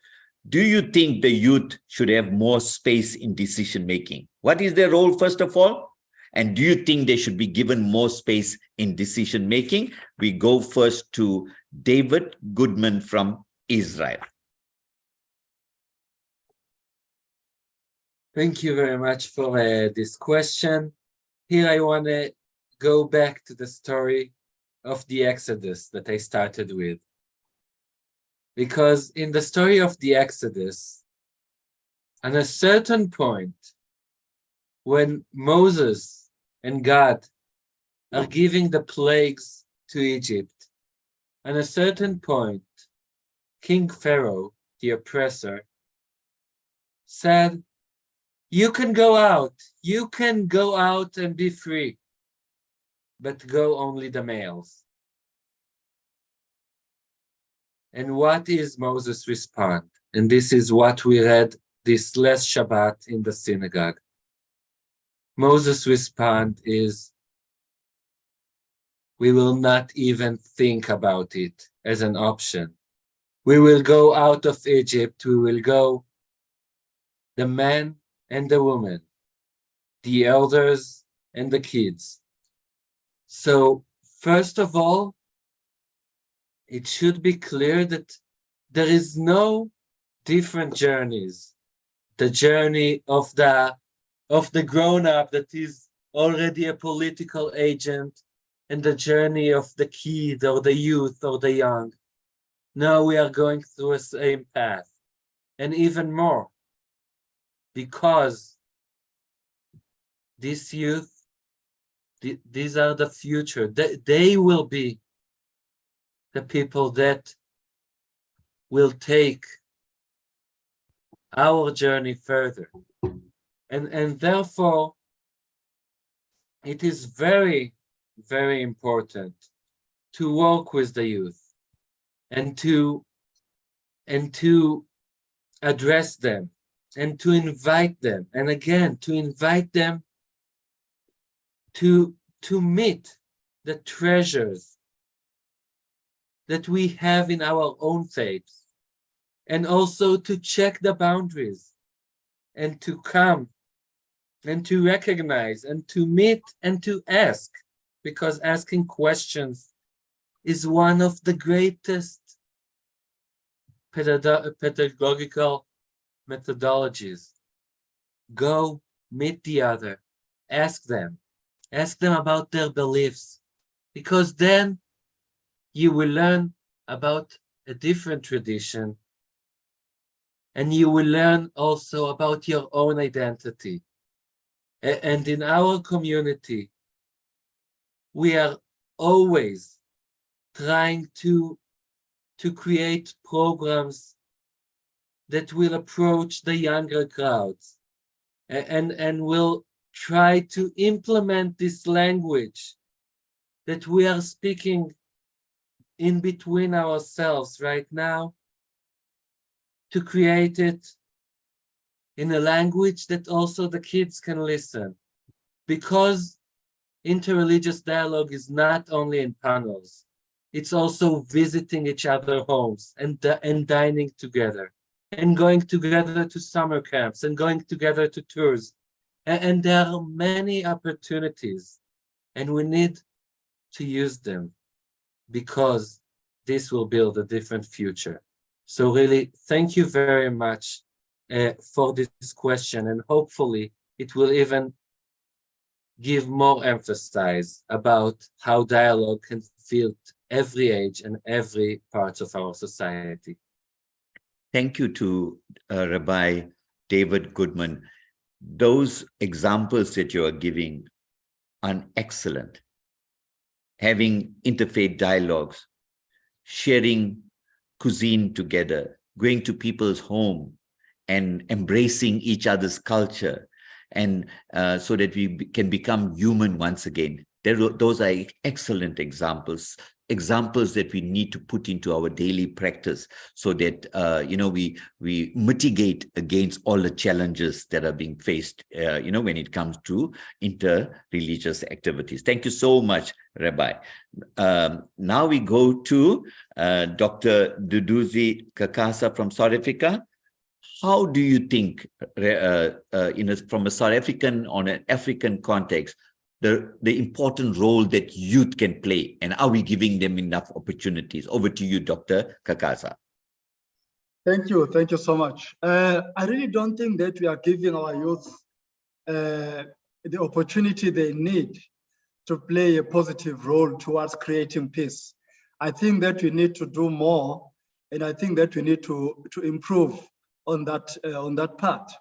Do you think the youth should have more space in decision making? What is their role, first of all? And do you think they should be given more space in decision making? We go first to David Goodman from Israel. Thank you very much for this question. Here I want to go back to the story of the Exodus that I started with. Because in the story of the Exodus, at a certain point, when Moses and God are giving the plagues to Egypt, at a certain point, King Pharaoh, the oppressor, said, you can go out and be free, but go only the males. And what is Moses' response? And this is what we read this last Shabbat in the synagogue. Moses' response is, we will not even think about it as an option. We will go out of Egypt, we will go, the man and the woman, the elders and the kids. So first of all, it should be clear that there is no different journeys. The journey of the grown-up that is already a political agent, and the journey of the kid or the youth or the young. No, we are going through the same path, and even more, because this youth, these are the future. They will be the people that will take our journey further. And therefore, it is very, very important to work with the youth and to address them and to invite them. And again, to invite them to meet the treasures that we have in our own faiths, and also to check the boundaries and to come and to recognize and to meet and to ask, because asking questions is one of the greatest pedagogical methodologies. Go meet the other, ask them about their beliefs, because then you will learn about a different tradition, and you will learn also about your own identity. And in our community, we are always trying to create programs that will approach the younger crowds and will try to implement this language that we are speaking in between ourselves right now, to create it in a language that also the kids can listen. Because interreligious dialogue is not only in panels, it's also visiting each other's homes and dining together and going together to summer camps and going together to tours. And there are many opportunities, and we need to use them, because this will build a different future. So really, thank you very much for this question, and hopefully it will even give more emphasis about how dialogue can fill every age and every part of our society. Thank you to Rabbi David Goodman. Those examples that you are giving are excellent. Having interfaith dialogues, sharing cuisine together, going to people's home and embracing each other's culture, and so that we can become human once again. Those are excellent examples that we need to put into our daily practice, so that we mitigate against all the challenges that are being faced when it comes to inter-religious activities. Thank you so much, Rabbi. Now we go to Dr. Duduzi Kakasa from South Africa. How do you think, from a South African or an African context, the important role that youth can play, and are we giving them enough opportunities? Over to you, Dr. Kakasa. Thank you so much. I really don't think that we are giving our youth the opportunity they need to play a positive role towards creating peace. I think that we need to do more, and I think that we need to improve on that part.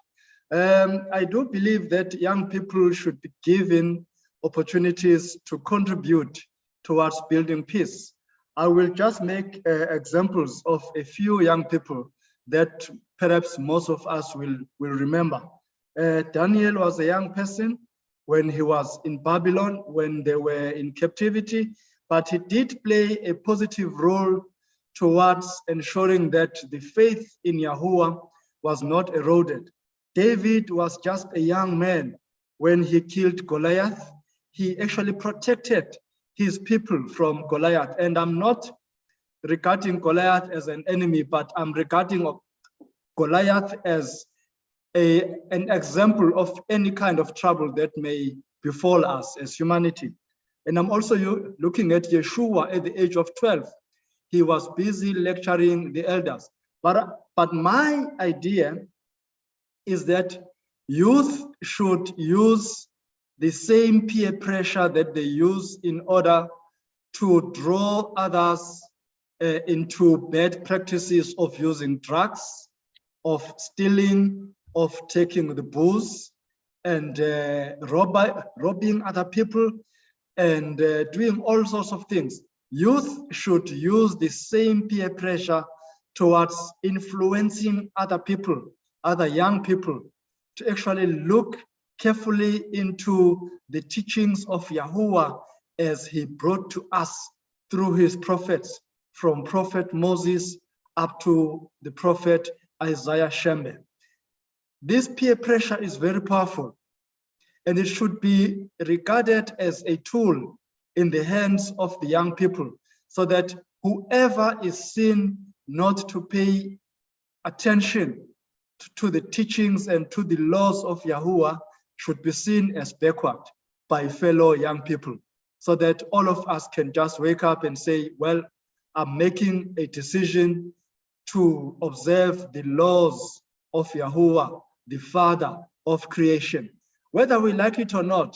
I do believe that young people should be given opportunities to contribute towards building peace. I will just make examples of a few young people that perhaps most of us will remember. Daniel was a young person when he was in Babylon, when they were in captivity, but he did play a positive role towards ensuring that the faith in Yahuwah was not eroded. David was just a young man when he killed Goliath. He actually protected his people from Goliath. And I'm not regarding Goliath as an enemy, but I'm regarding Goliath as an example of any kind of trouble that may befall us as humanity. And I'm also looking at Yeshua at the age of 12. He was busy lecturing the elders. But my idea is that youth should use the same peer pressure that they use in order to draw others into bad practices of using drugs, of stealing, of taking the booze, and robbing other people, and doing all sorts of things. Youth should use the same peer pressure towards influencing other people, other young people, to actually look carefully into the teachings of Yahuwah as he brought to us through his prophets, from Prophet Moses up to the Prophet Isaiah Shembe. This peer pressure is very powerful, and it should be regarded as a tool in the hands of the young people, so that whoever is seen not to pay attention to the teachings and to the laws of Yahuwah should be seen as backward by fellow young people, so that all of us can just wake up and say, well, I'm making a decision to observe the laws of Yahuwah, the Father of creation. Whether we like it or not,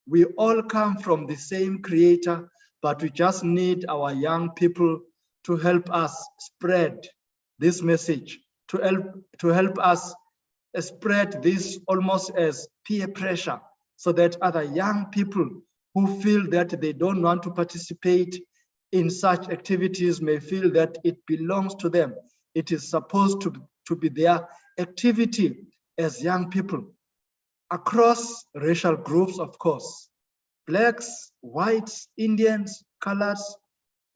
we all come from the same Creator, but we just need our young people to help us spread this message, to help us spread this almost as peer pressure, so that other young people who feel that they don't want to participate in such activities may feel that it belongs to them. It is supposed to be their activity as young people, across racial groups, of course, blacks, whites, Indians, colors,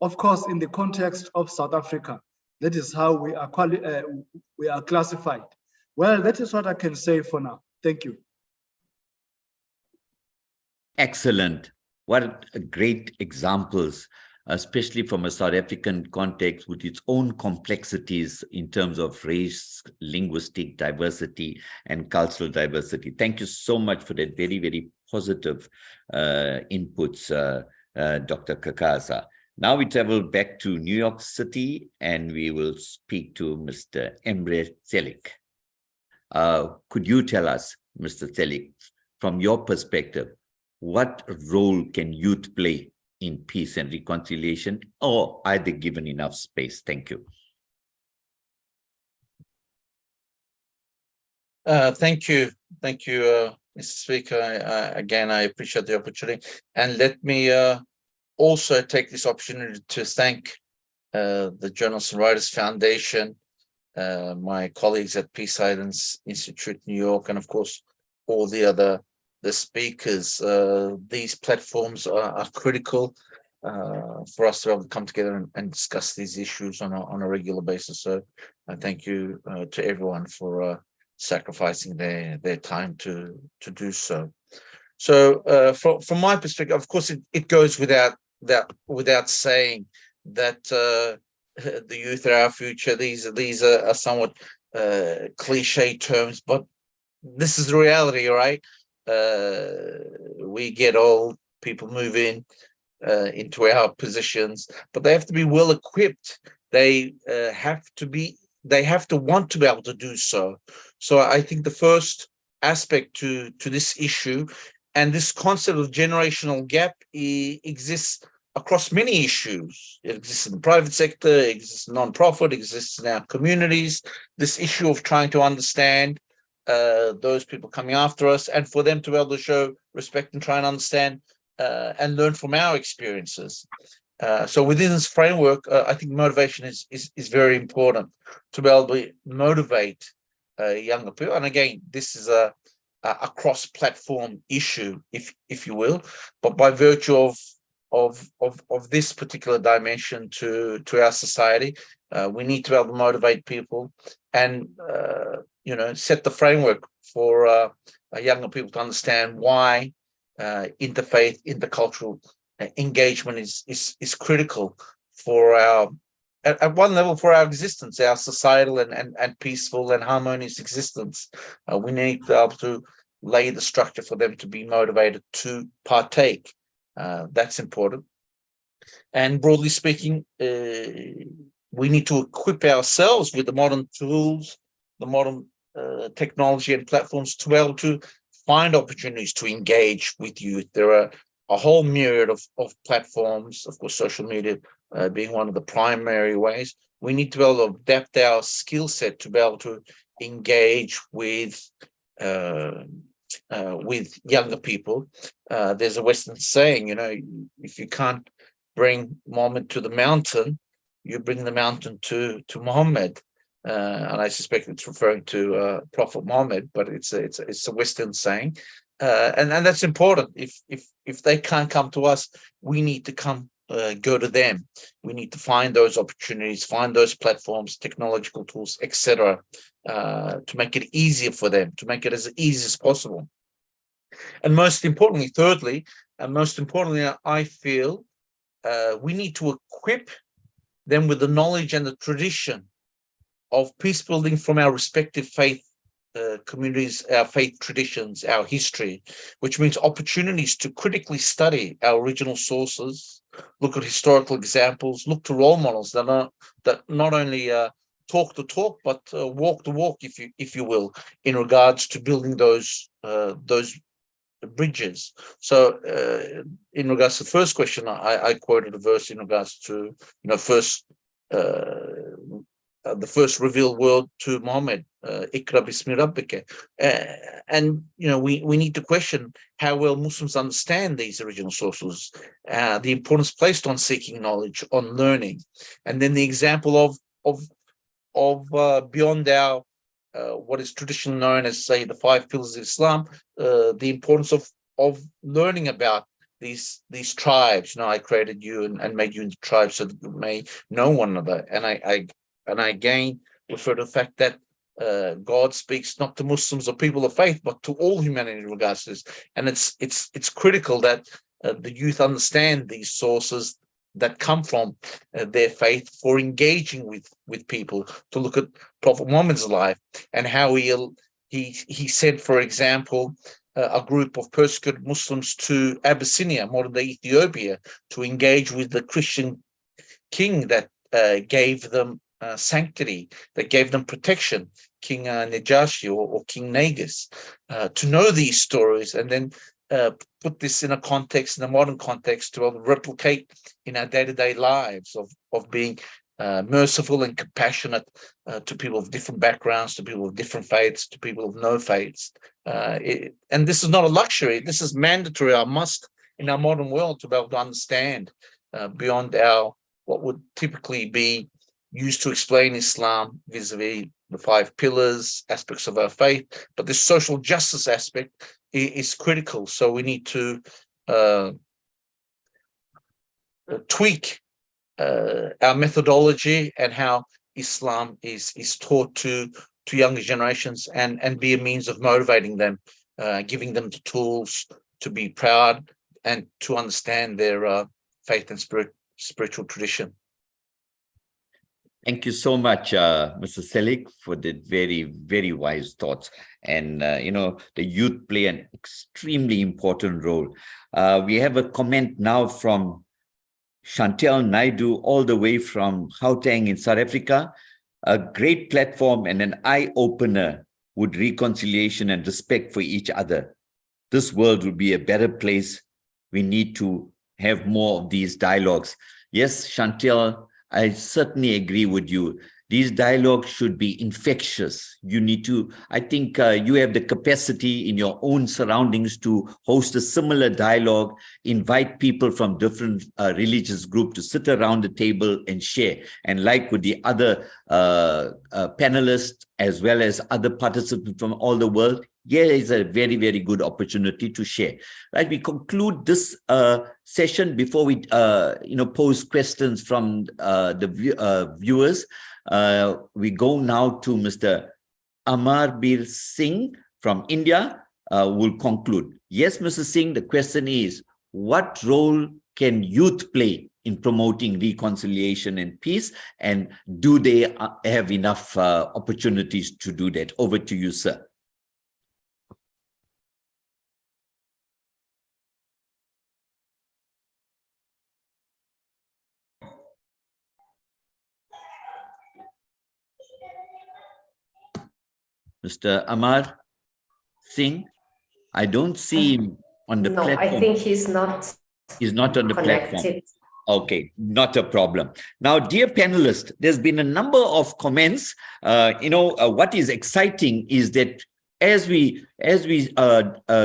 of course, in the context of South Africa. That is how we are classified. Well, that is what I can say for now. Thank you. Excellent. What great examples, especially from a South African context with its own complexities in terms of race, linguistic diversity, and cultural diversity. Thank you so much for that very, very positive inputs, Dr. Kakasa. Now we travel back to New York City and we will speak to Mr. Emre Çelik. Could you tell us, Mr. Çelik, from your perspective, what role can youth play in peace and reconciliation, or are they given enough space? Thank you. Thank you, Mr. Speaker. Again, I appreciate the opportunity, and let me also take this opportunity to thank the Journalists and Writers Foundation, my colleagues at Peace Islands Institute, New York, and of course all the speakers. These platforms are critical for us to be able to come together and discuss these issues on a regular basis. So thank you to everyone for sacrificing their time to do so. So from my perspective, of course, it goes without saying that the youth are our future. These are somewhat cliche terms, but this is the reality, right? We get old, people move into our positions, but they have to be well equipped. They have to want to be able to do so. So I think the first aspect to this issue, and this concept of generational gap exists across many issues. It exists in the private sector, it exists in non-profit, it exists in our communities. This issue of trying to understand those people coming after us, and for them to be able to show respect and try and understand and learn from our experiences. So within this framework, I think motivation is very important, to be able to motivate younger people. And again, this is a cross-platform issue, if you will, but by virtue of this particular dimension to our society, we need to be able to motivate people and set the framework for younger people to understand why interfaith, intercultural engagement is critical for our, at one level, for our existence, our societal and peaceful and harmonious existence. We need to be able to lay the structure for them to be motivated to partake. That's important. And broadly speaking, we need to equip ourselves with the modern tools, the modern technology and platforms to be able to find opportunities to engage with youth. There are a whole myriad of platforms, of course, social media being one of the primary ways. We need to be able to adapt our skill set to be able to engage with younger people. There's a Western saying, if you can't bring Muhammad to the mountain, you bring the mountain to Muhammad. And I suspect it's referring to Prophet Muhammad, but it's a Western saying, and that's important. If they can't come to us, we need to go to them. We need to find those opportunities, find those platforms, technological tools, etc., to make it easier for them, to make it as easy as possible. And most importantly, thirdly, I feel we need to equip them with the knowledge and the tradition of peace building from our respective faith communities, our faith traditions, our history, which means opportunities to critically study our original sources, look at historical examples, look to role models that not only talk the talk, but walk the walk, if you will, in regards to building those bridges. So in regards to the first question, I quoted a verse in regards to the first revealed word to Muhammad, Ikra bismi rabbika. And we need to question how well Muslims understand these original sources, the importance placed on seeking knowledge, on learning, and then the example of beyond our what is traditionally known as, say, the 5 pillars of Islam, the importance of learning about these tribes. I created you and made you into tribes so that you may know one another. And I again refer to the fact that God speaks not to Muslims or people of faith, but to all humanity in regards to this. And it's critical that the youth understand these sources that come from their faith for engaging with people, to look at Prophet Muhammad's life and how he sent, for example, a group of persecuted Muslims to Abyssinia, modern-day Ethiopia, to engage with the Christian king that gave them sanctity, that gave them protection, King Najashi or King Negus, to know these stories and then put this in a context, in a modern context, to replicate in our day-to-day lives of being merciful and compassionate to people of different backgrounds, to people of different faiths, to people of no faiths. And this is not a luxury. This is mandatory, a must in our modern world to be able to understand beyond our what would typically be used to explain Islam vis-a-vis the 5 pillars, aspects of our faith. But this social justice aspect is critical. So we need to tweak our methodology and how Islam is taught to younger generations and be a means of motivating them, giving them the tools to be proud and to understand their faith and spiritual tradition. Thank you so much, Mr. Selig, for the very, very wise thoughts. And, the youth play an extremely important role. We have a comment now from Chantel Naidu, all the way from Gauteng in South Africa. A great platform and an eye-opener with reconciliation and respect for each other. This world will be a better place. We need to have more of these dialogues. Yes, Chantel, I certainly agree with you. These dialogues should be infectious. You need to, I think you have the capacity in your own surroundings to host a similar dialogue, invite people from different religious groups to sit around the table and share. And like with the other panelists, as well as other participants from all the world, here is a very, very good opportunity to share. Right, we conclude this session before we, pose questions from the viewers. We go now to Mr. Amarbir Singh from India. Will conclude. Yes, Mr. Singh, the question is, what role can youth play in promoting reconciliation and peace? And do they have enough opportunities to do that? Over to you, sir. Mr. Amar Singh, I don't see him on the platform. I think he's not. He's not on the connected. Platform. Okay, not a problem. Now, dear panelists, there's been a number of comments. What is exciting is that as we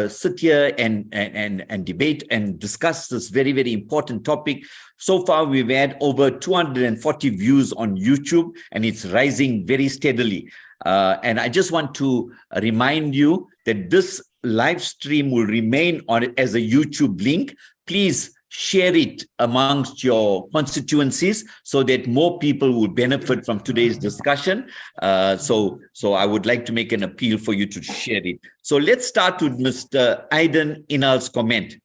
sit here and debate and discuss this very, very important topic, so far we've had over 240 views on YouTube, and it's rising very steadily. And I just want to remind you that this live stream will remain on as a YouTube link. Please share it amongst your constituencies so that more people will benefit from today's discussion. So I would like to make an appeal for you to share it. So let's start with Mr. Aiden Inal's comment.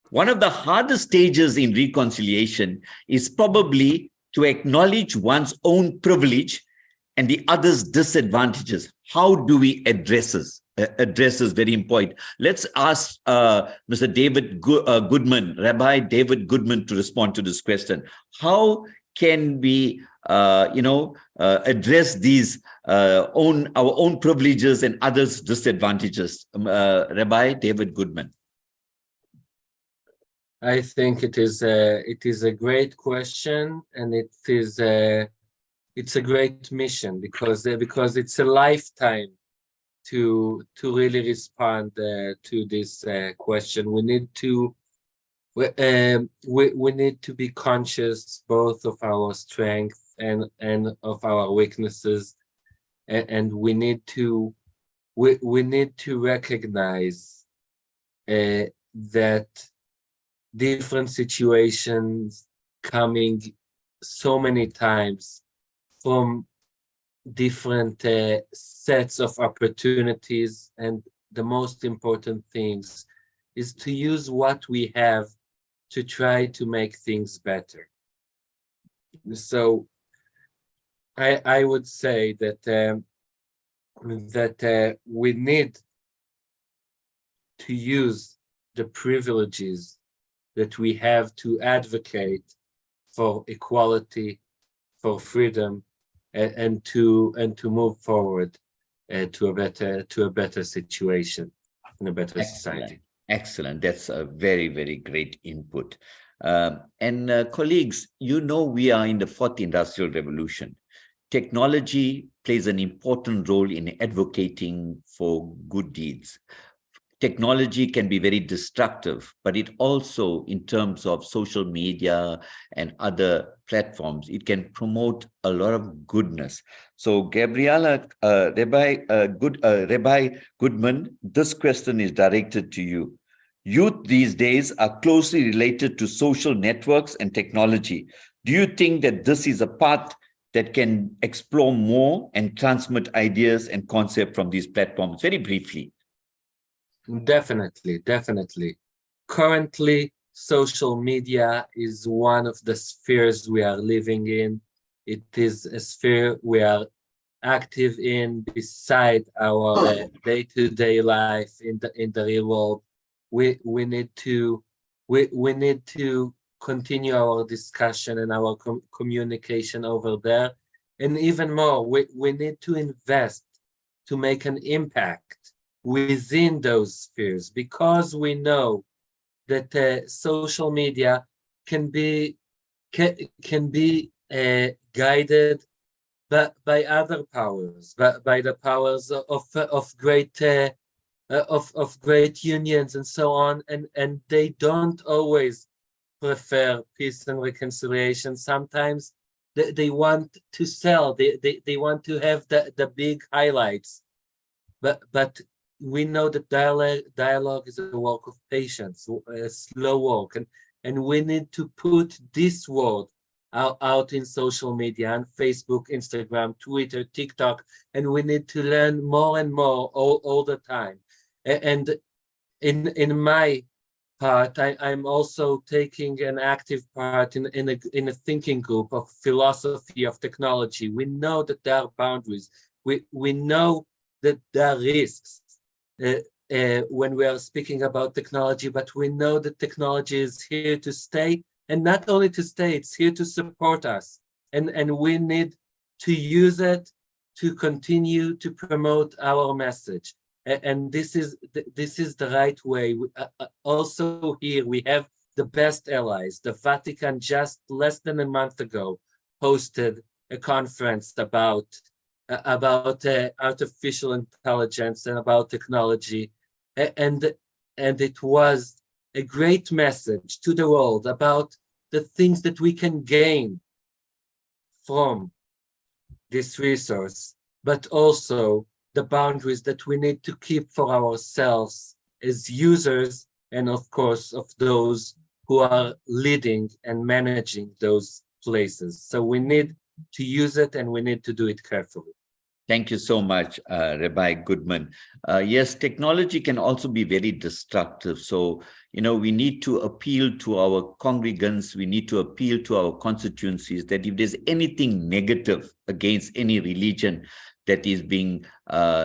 One of the hardest stages in reconciliation is probably to acknowledge one's own privilege and the other's disadvantages. How do we address this? Address is very important. Let's ask Mr. David Goodman, Rabbi David Goodman, to respond to this question. How can we, address these our own privileges and others' disadvantages? Rabbi David Goodman. I think it is a great question, and it's a great mission because it's a lifetime to really respond to this question. We need to be conscious both of our strength and of our weaknesses, and we need to recognize that different situations coming so many times from different sets of opportunities, and the most important things is to use what we have to try to make things better. So I would say that we need to use the privileges that we have to advocate for equality, for freedom, and to move forward to a better situation in a better society. Excellent. That's a very, very great input. Colleagues, you know we are in the fourth industrial revolution. Technology plays an important role in advocating for good deeds. Technology can be very destructive, but it also, in terms of social media and other platforms, it can promote a lot of goodness. So, Gabriela, Rabbi Goodman, this question is directed to you. Youth these days are closely related to social networks and technology. Do you think that this is a path that can explore more and transmit ideas and concepts from these platforms? Very briefly. Definitely. Currently, social media is one of the spheres we are living in. It is a sphere we are active in beside our day-to-day life in the real world. We need to continue our discussion and our communication over there, and even more, we need to invest to make an impact within those spheres, because we know that social media can be guided by other powers, by the powers of great unions and so on, and they don't always prefer peace and reconciliation. Sometimes they want to sell, they want to have the big highlights, but we know that dialogue is a work of patience, a slow work, and we need to put this word out in social media, on Facebook, Instagram, Twitter, TikTok, and we need to learn more and more all the time. And in my part, I'm also taking an active part in a thinking group of philosophy of technology. We know that there are boundaries. We know that there are risks when we are speaking about technology, but we know that technology is here to stay, and not only to stay, it's here to support us, and we need to use it to continue to promote our message, and this is the right way. Also here we have the best allies. The Vatican just less than a month ago hosted a conference about artificial intelligence and about technology, and it was a great message to the world about the things that we can gain from this resource, but also the boundaries that we need to keep for ourselves as users, and of course of those who are leading and managing those places. So we need to use it, and we need to do it carefully. Thank you so much, Rabbi Goodman. Yes, technology can also be very destructive. So, we need to appeal to our congregants. We need to appeal to our constituencies that if there's anything negative against any religion that is being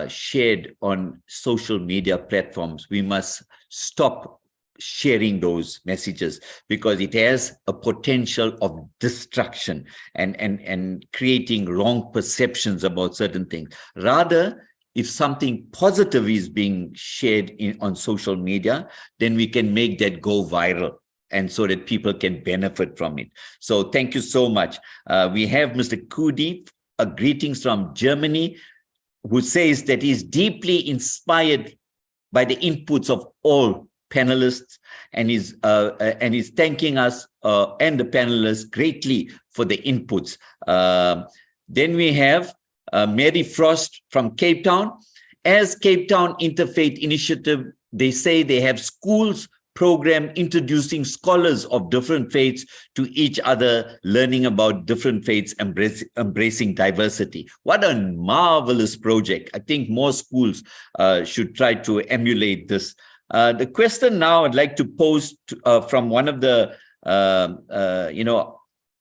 shared on social media platforms, we must stop sharing those messages, because it has a potential of destruction and creating wrong perceptions about certain things. Rather, if something positive is being shared on social media, then we can make that go viral, and so that people can benefit from it. So thank you so much. We have Mr. Kudi, greetings from Germany, who says that he's deeply inspired by the inputs of all panelists, and is thanking us and the panelists greatly for the inputs. Then we have Mary Frost from Cape Town. As Cape Town Interfaith Initiative, they say they have schools program introducing scholars of different faiths to each other, learning about different faiths, embracing diversity. What a marvelous project. I think more schools should try to emulate this. The question now I'd like to pose from one of the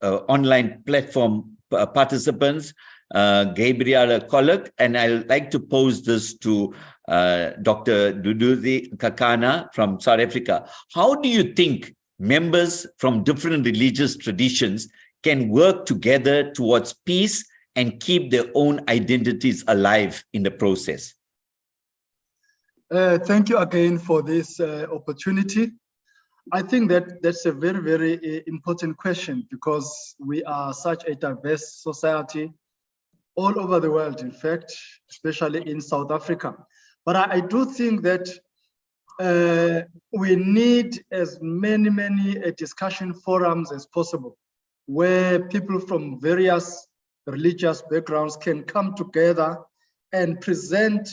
online platform participants, Gabriela Kolek, and I'd like to pose this to Dr. Duduzi Kakana from South Africa. How do you think members from different religious traditions can work together towards peace and keep their own identities alive in the process? Thank you again for this opportunity. I think that that's a very, very important question, because we are such a diverse society all over the world, in fact, especially in South Africa. But I do think that we need as many discussion forums as possible, where people from various religious backgrounds can come together and present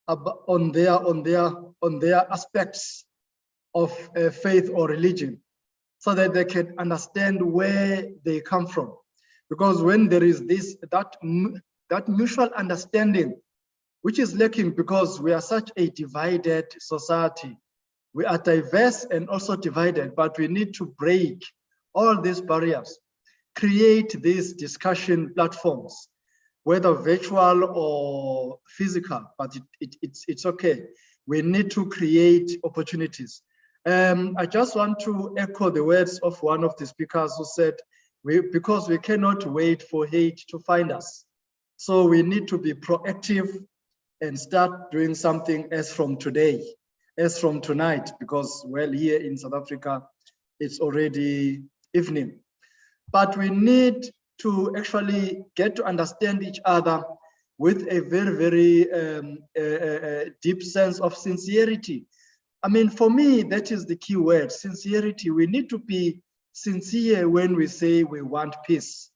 on their aspects of faith or religion, so that they can understand where they come from. Because when there is that mutual understanding, which is lacking, because we are such a divided society. We are diverse and also divided, but we need to break all these barriers, create these discussion platforms, whether virtual or physical, but it's okay. We need to create opportunities. I just want to echo the words of one of the speakers who said, because we cannot wait for hate to find us. So we need to be proactive and start doing something as from today, as from tonight, because, well, here in South Africa, it's already evening. But we need to actually get to understand each other with a very, very deep sense of sincerity. I mean, for me, that is the key word, sincerity. We need to be sincere when we say we want peace.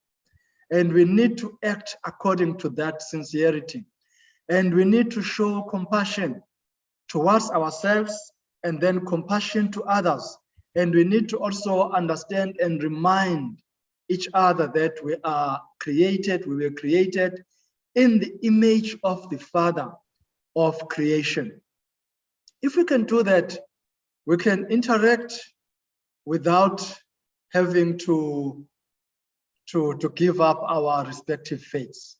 And we need to act according to that sincerity. And we need to show compassion towards ourselves and then compassion to others. And we need to also understand and remind each other that we were created in the image of the Father of creation. If we can do that, we can interact without having to give up our respective faiths.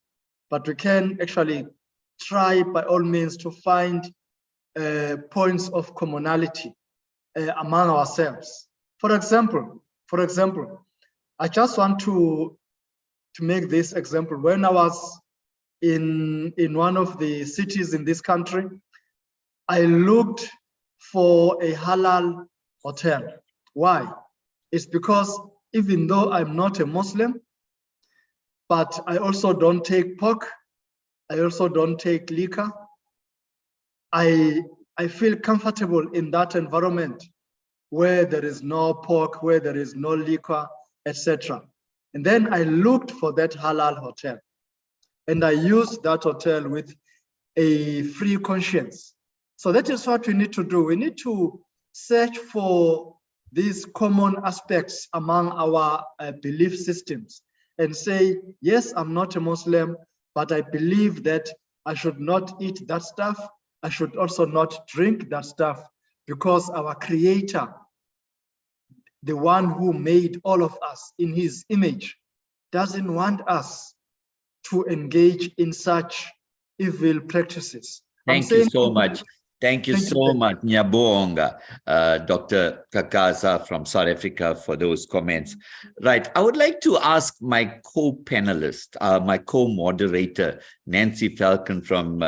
But we can actually try by all means to find points of commonality among ourselves. For example, I just want to make this example. When I was in one of the cities in this country, I looked for a halal hotel. Why? It's because even though I'm not a Muslim, but I also don't take pork, I also don't take liquor, I feel comfortable in that environment where there is no pork, where there is no liquor, etc. And then I looked for that halal hotel, and I used that hotel with a free conscience. So that is what we need to do. We need to search for these common aspects among our belief systems and say, yes, I'm not a Muslim, but I believe that I should not eat that stuff. I should also not drink that stuff, because our Creator, the one who made all of us in his image, doesn't want us to engage in such evil practices. Thank you so much. Thank you so much, Nyabonga, Dr. Kakaza from South Africa, for those comments. Right, I would like to ask my co-panelist, my co-moderator, Nancy Falcon from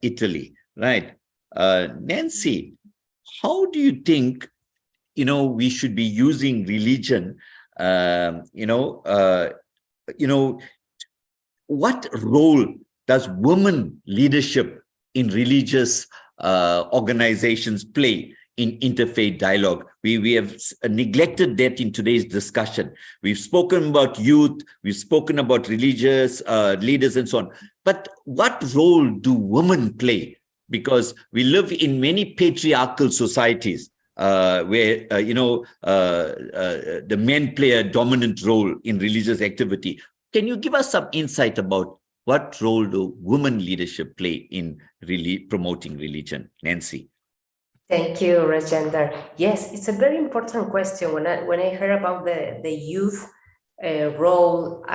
Italy. Right, Nancy, how do you think, we should be using religion? What role does women leadership in religious organizations play in interfaith dialogue? We have neglected that in today's discussion. We've spoken about youth, we've spoken about religious leaders and so on. But what role do women play? Because we live in many patriarchal societies where, the men play a dominant role in religious activity. Can you give us some insight about what role do women leadership play in promoting religion? Nancy. Thank you, Rajender. Yes, it's a very important question. When I heard about the youth role,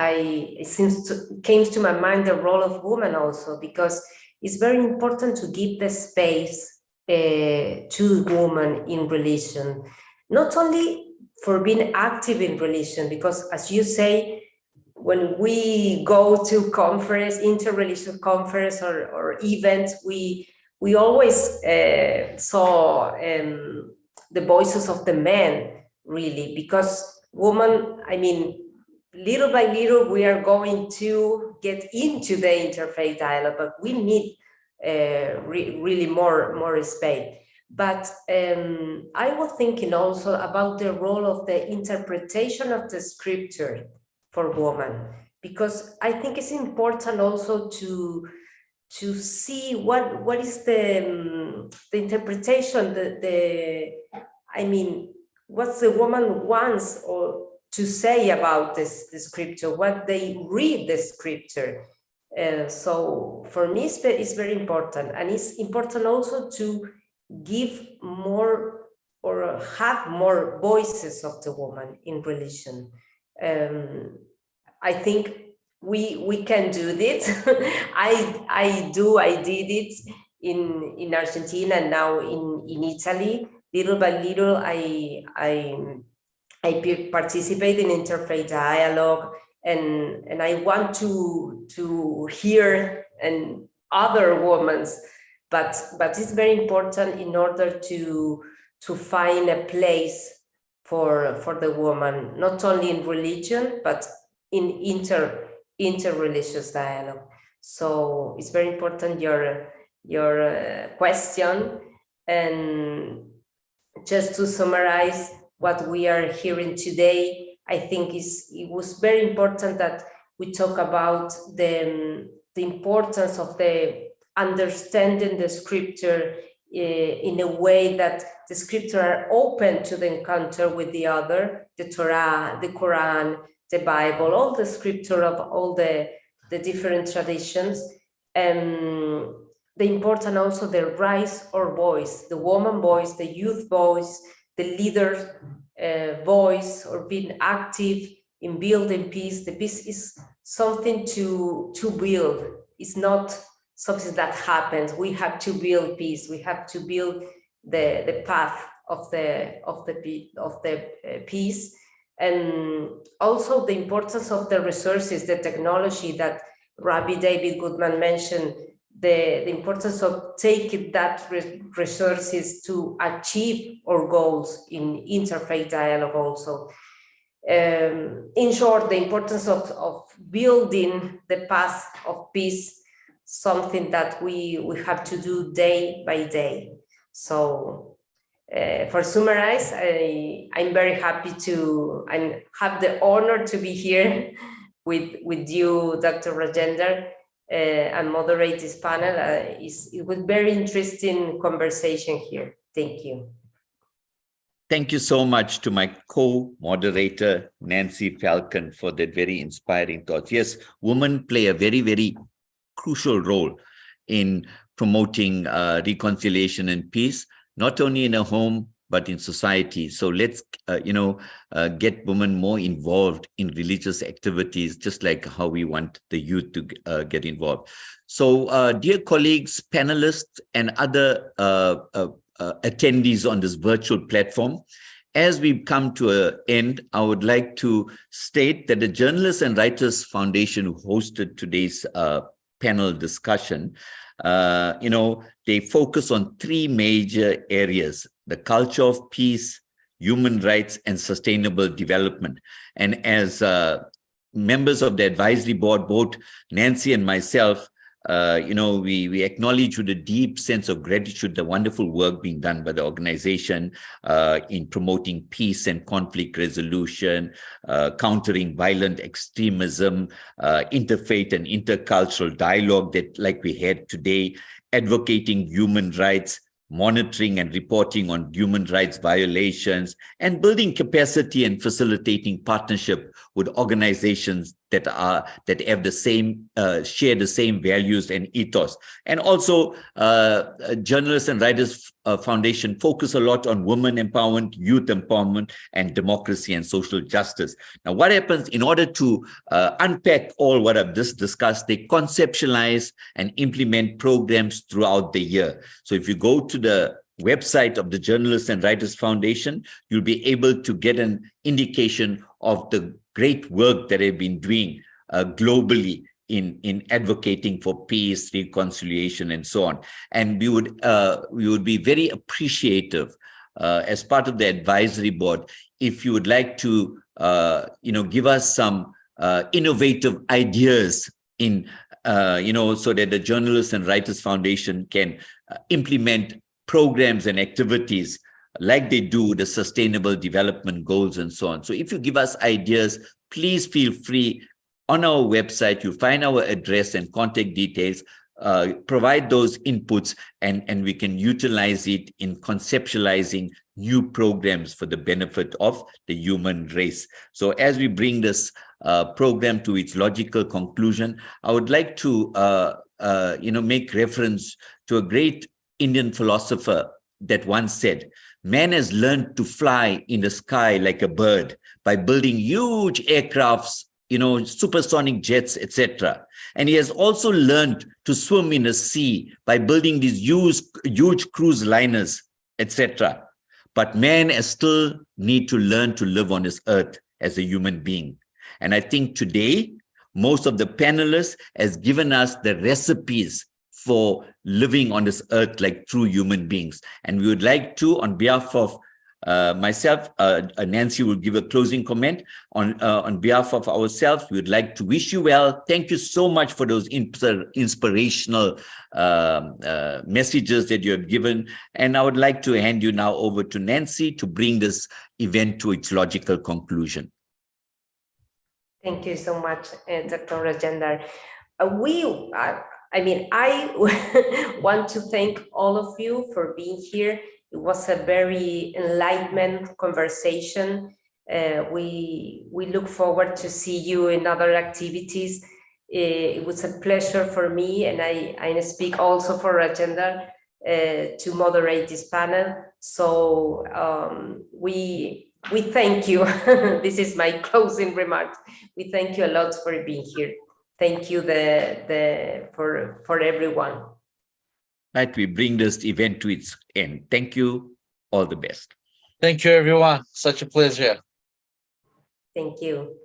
came to my mind the role of women also, because it's very important to give the space to women in religion. not only for being active in religion, because as you say, when we go to conference, interreligious conference or events, we always saw the voices of the men, really, because women, I mean, little by little, we are going to get into the interfaith dialogue, but we need really more space. But I was thinking also about the role of the interpretation of the scripture for women, because I think it's important also to see what is the interpretation, I mean, what the woman wants or to say about the scripture, what they read the scripture. So for me, it's very important, and it's important also to give more or have more voices of the woman in religion. I think we can do this. I did it in Argentina and now in Italy. Little by little, I participate in interfaith dialogue, and I want to hear and other women's, but it's very important in order to find a place for the woman, not only in religion, but in interreligious dialogue. So it's very important your question. And just to summarize what we are hearing today, I think it was very important that we talk about the importance of the understanding the scripture in a way that the scripture are open to the encounter with the other, the Torah, the Quran, the Bible, all the scripture of all the different traditions, and the important also the rise or voice, the woman voice, the youth voice, the leader voice, or being active in building peace. The peace is something to build. It's not something that happens. We have to build peace. We have to build the path of the peace. And also the importance of the resources, the technology that Rabbi David Goodman mentioned, the importance of taking that resources to achieve our goals in interfaith dialogue also. In short, the importance of building the path of peace, something that we have to do day by day. So for summarize, I'm very happy I have the honor to be here with you, Dr. Rajender, and moderate this panel. It was very interesting conversation here. Thank you. Thank you so much to my co-moderator, Nancy Falcon, for that very inspiring thoughts. Yes, women play a very, very crucial role in promoting reconciliation and peace, not only in a home, but in society. So let's, get women more involved in religious activities, just like how we want the youth to get involved. So, dear colleagues, panelists, and other attendees on this virtual platform, as we come to an end, I would like to state that the Journalists and Writers Foundation, who hosted today's panel discussion, they focus on three major areas: the culture of peace, human rights, and sustainable development. And as members of the advisory board, both Nancy and myself, we acknowledge with a deep sense of gratitude the wonderful work being done by the organization in promoting peace and conflict resolution, countering violent extremism, interfaith and intercultural dialogue that, like we had today, advocating human rights, monitoring and reporting on human rights violations, and building capacity and facilitating partnership with organizations that have the same, share the same values and ethos. And also, Journalists and Writers Foundation focus a lot on women empowerment, youth empowerment, and democracy and social justice. Now, what happens in order to unpack all what I've just discussed? They conceptualize and implement programs throughout the year. So if you go to the website of the Journalists and Writers Foundation, you'll be able to get an indication of the great work that they've been doing globally in advocating for peace, reconciliation, and so on. And we would be very appreciative as part of the advisory board if you would like to give us some innovative ideas in so that the Journalists and Writers Foundation can implement programs and activities like they do the Sustainable Development Goals and so on. So if you give us ideas, please feel free. On our website, you'll find our address and contact details. Provide those inputs, and we can utilize it in conceptualizing new programs for the benefit of the human race. So as we bring this program to its logical conclusion, I would like to make reference to a great Indian philosopher that once said, "Man has learned to fly in the sky like a bird by building huge aircrafts, supersonic jets, etc. And he has also learned to swim in the sea by building these huge cruise liners, etc. But man has still need to learn to live on this earth as a human being." And I think today, most of the panelists has given us the recipes for living on this earth like true human beings. And we would like to, on behalf of myself, Nancy will give a closing comment. On behalf of ourselves, we would like to wish you well. Thank you so much for those inspirational messages that you have given. And I would like to hand you now over to Nancy to bring this event to its logical conclusion. Thank you so much, Dr. Rajendra. I want to thank all of you for being here. It was a very enlightenment conversation. We look forward to see you in other activities. It was a pleasure for me, and I speak also for Rajendra to moderate this panel. So we thank you. This is my closing remarks. We thank you a lot for being here. Thank you for everyone. Right, we bring this event to its end. Thank you. All the best. Thank you, everyone. Such a pleasure. Thank you.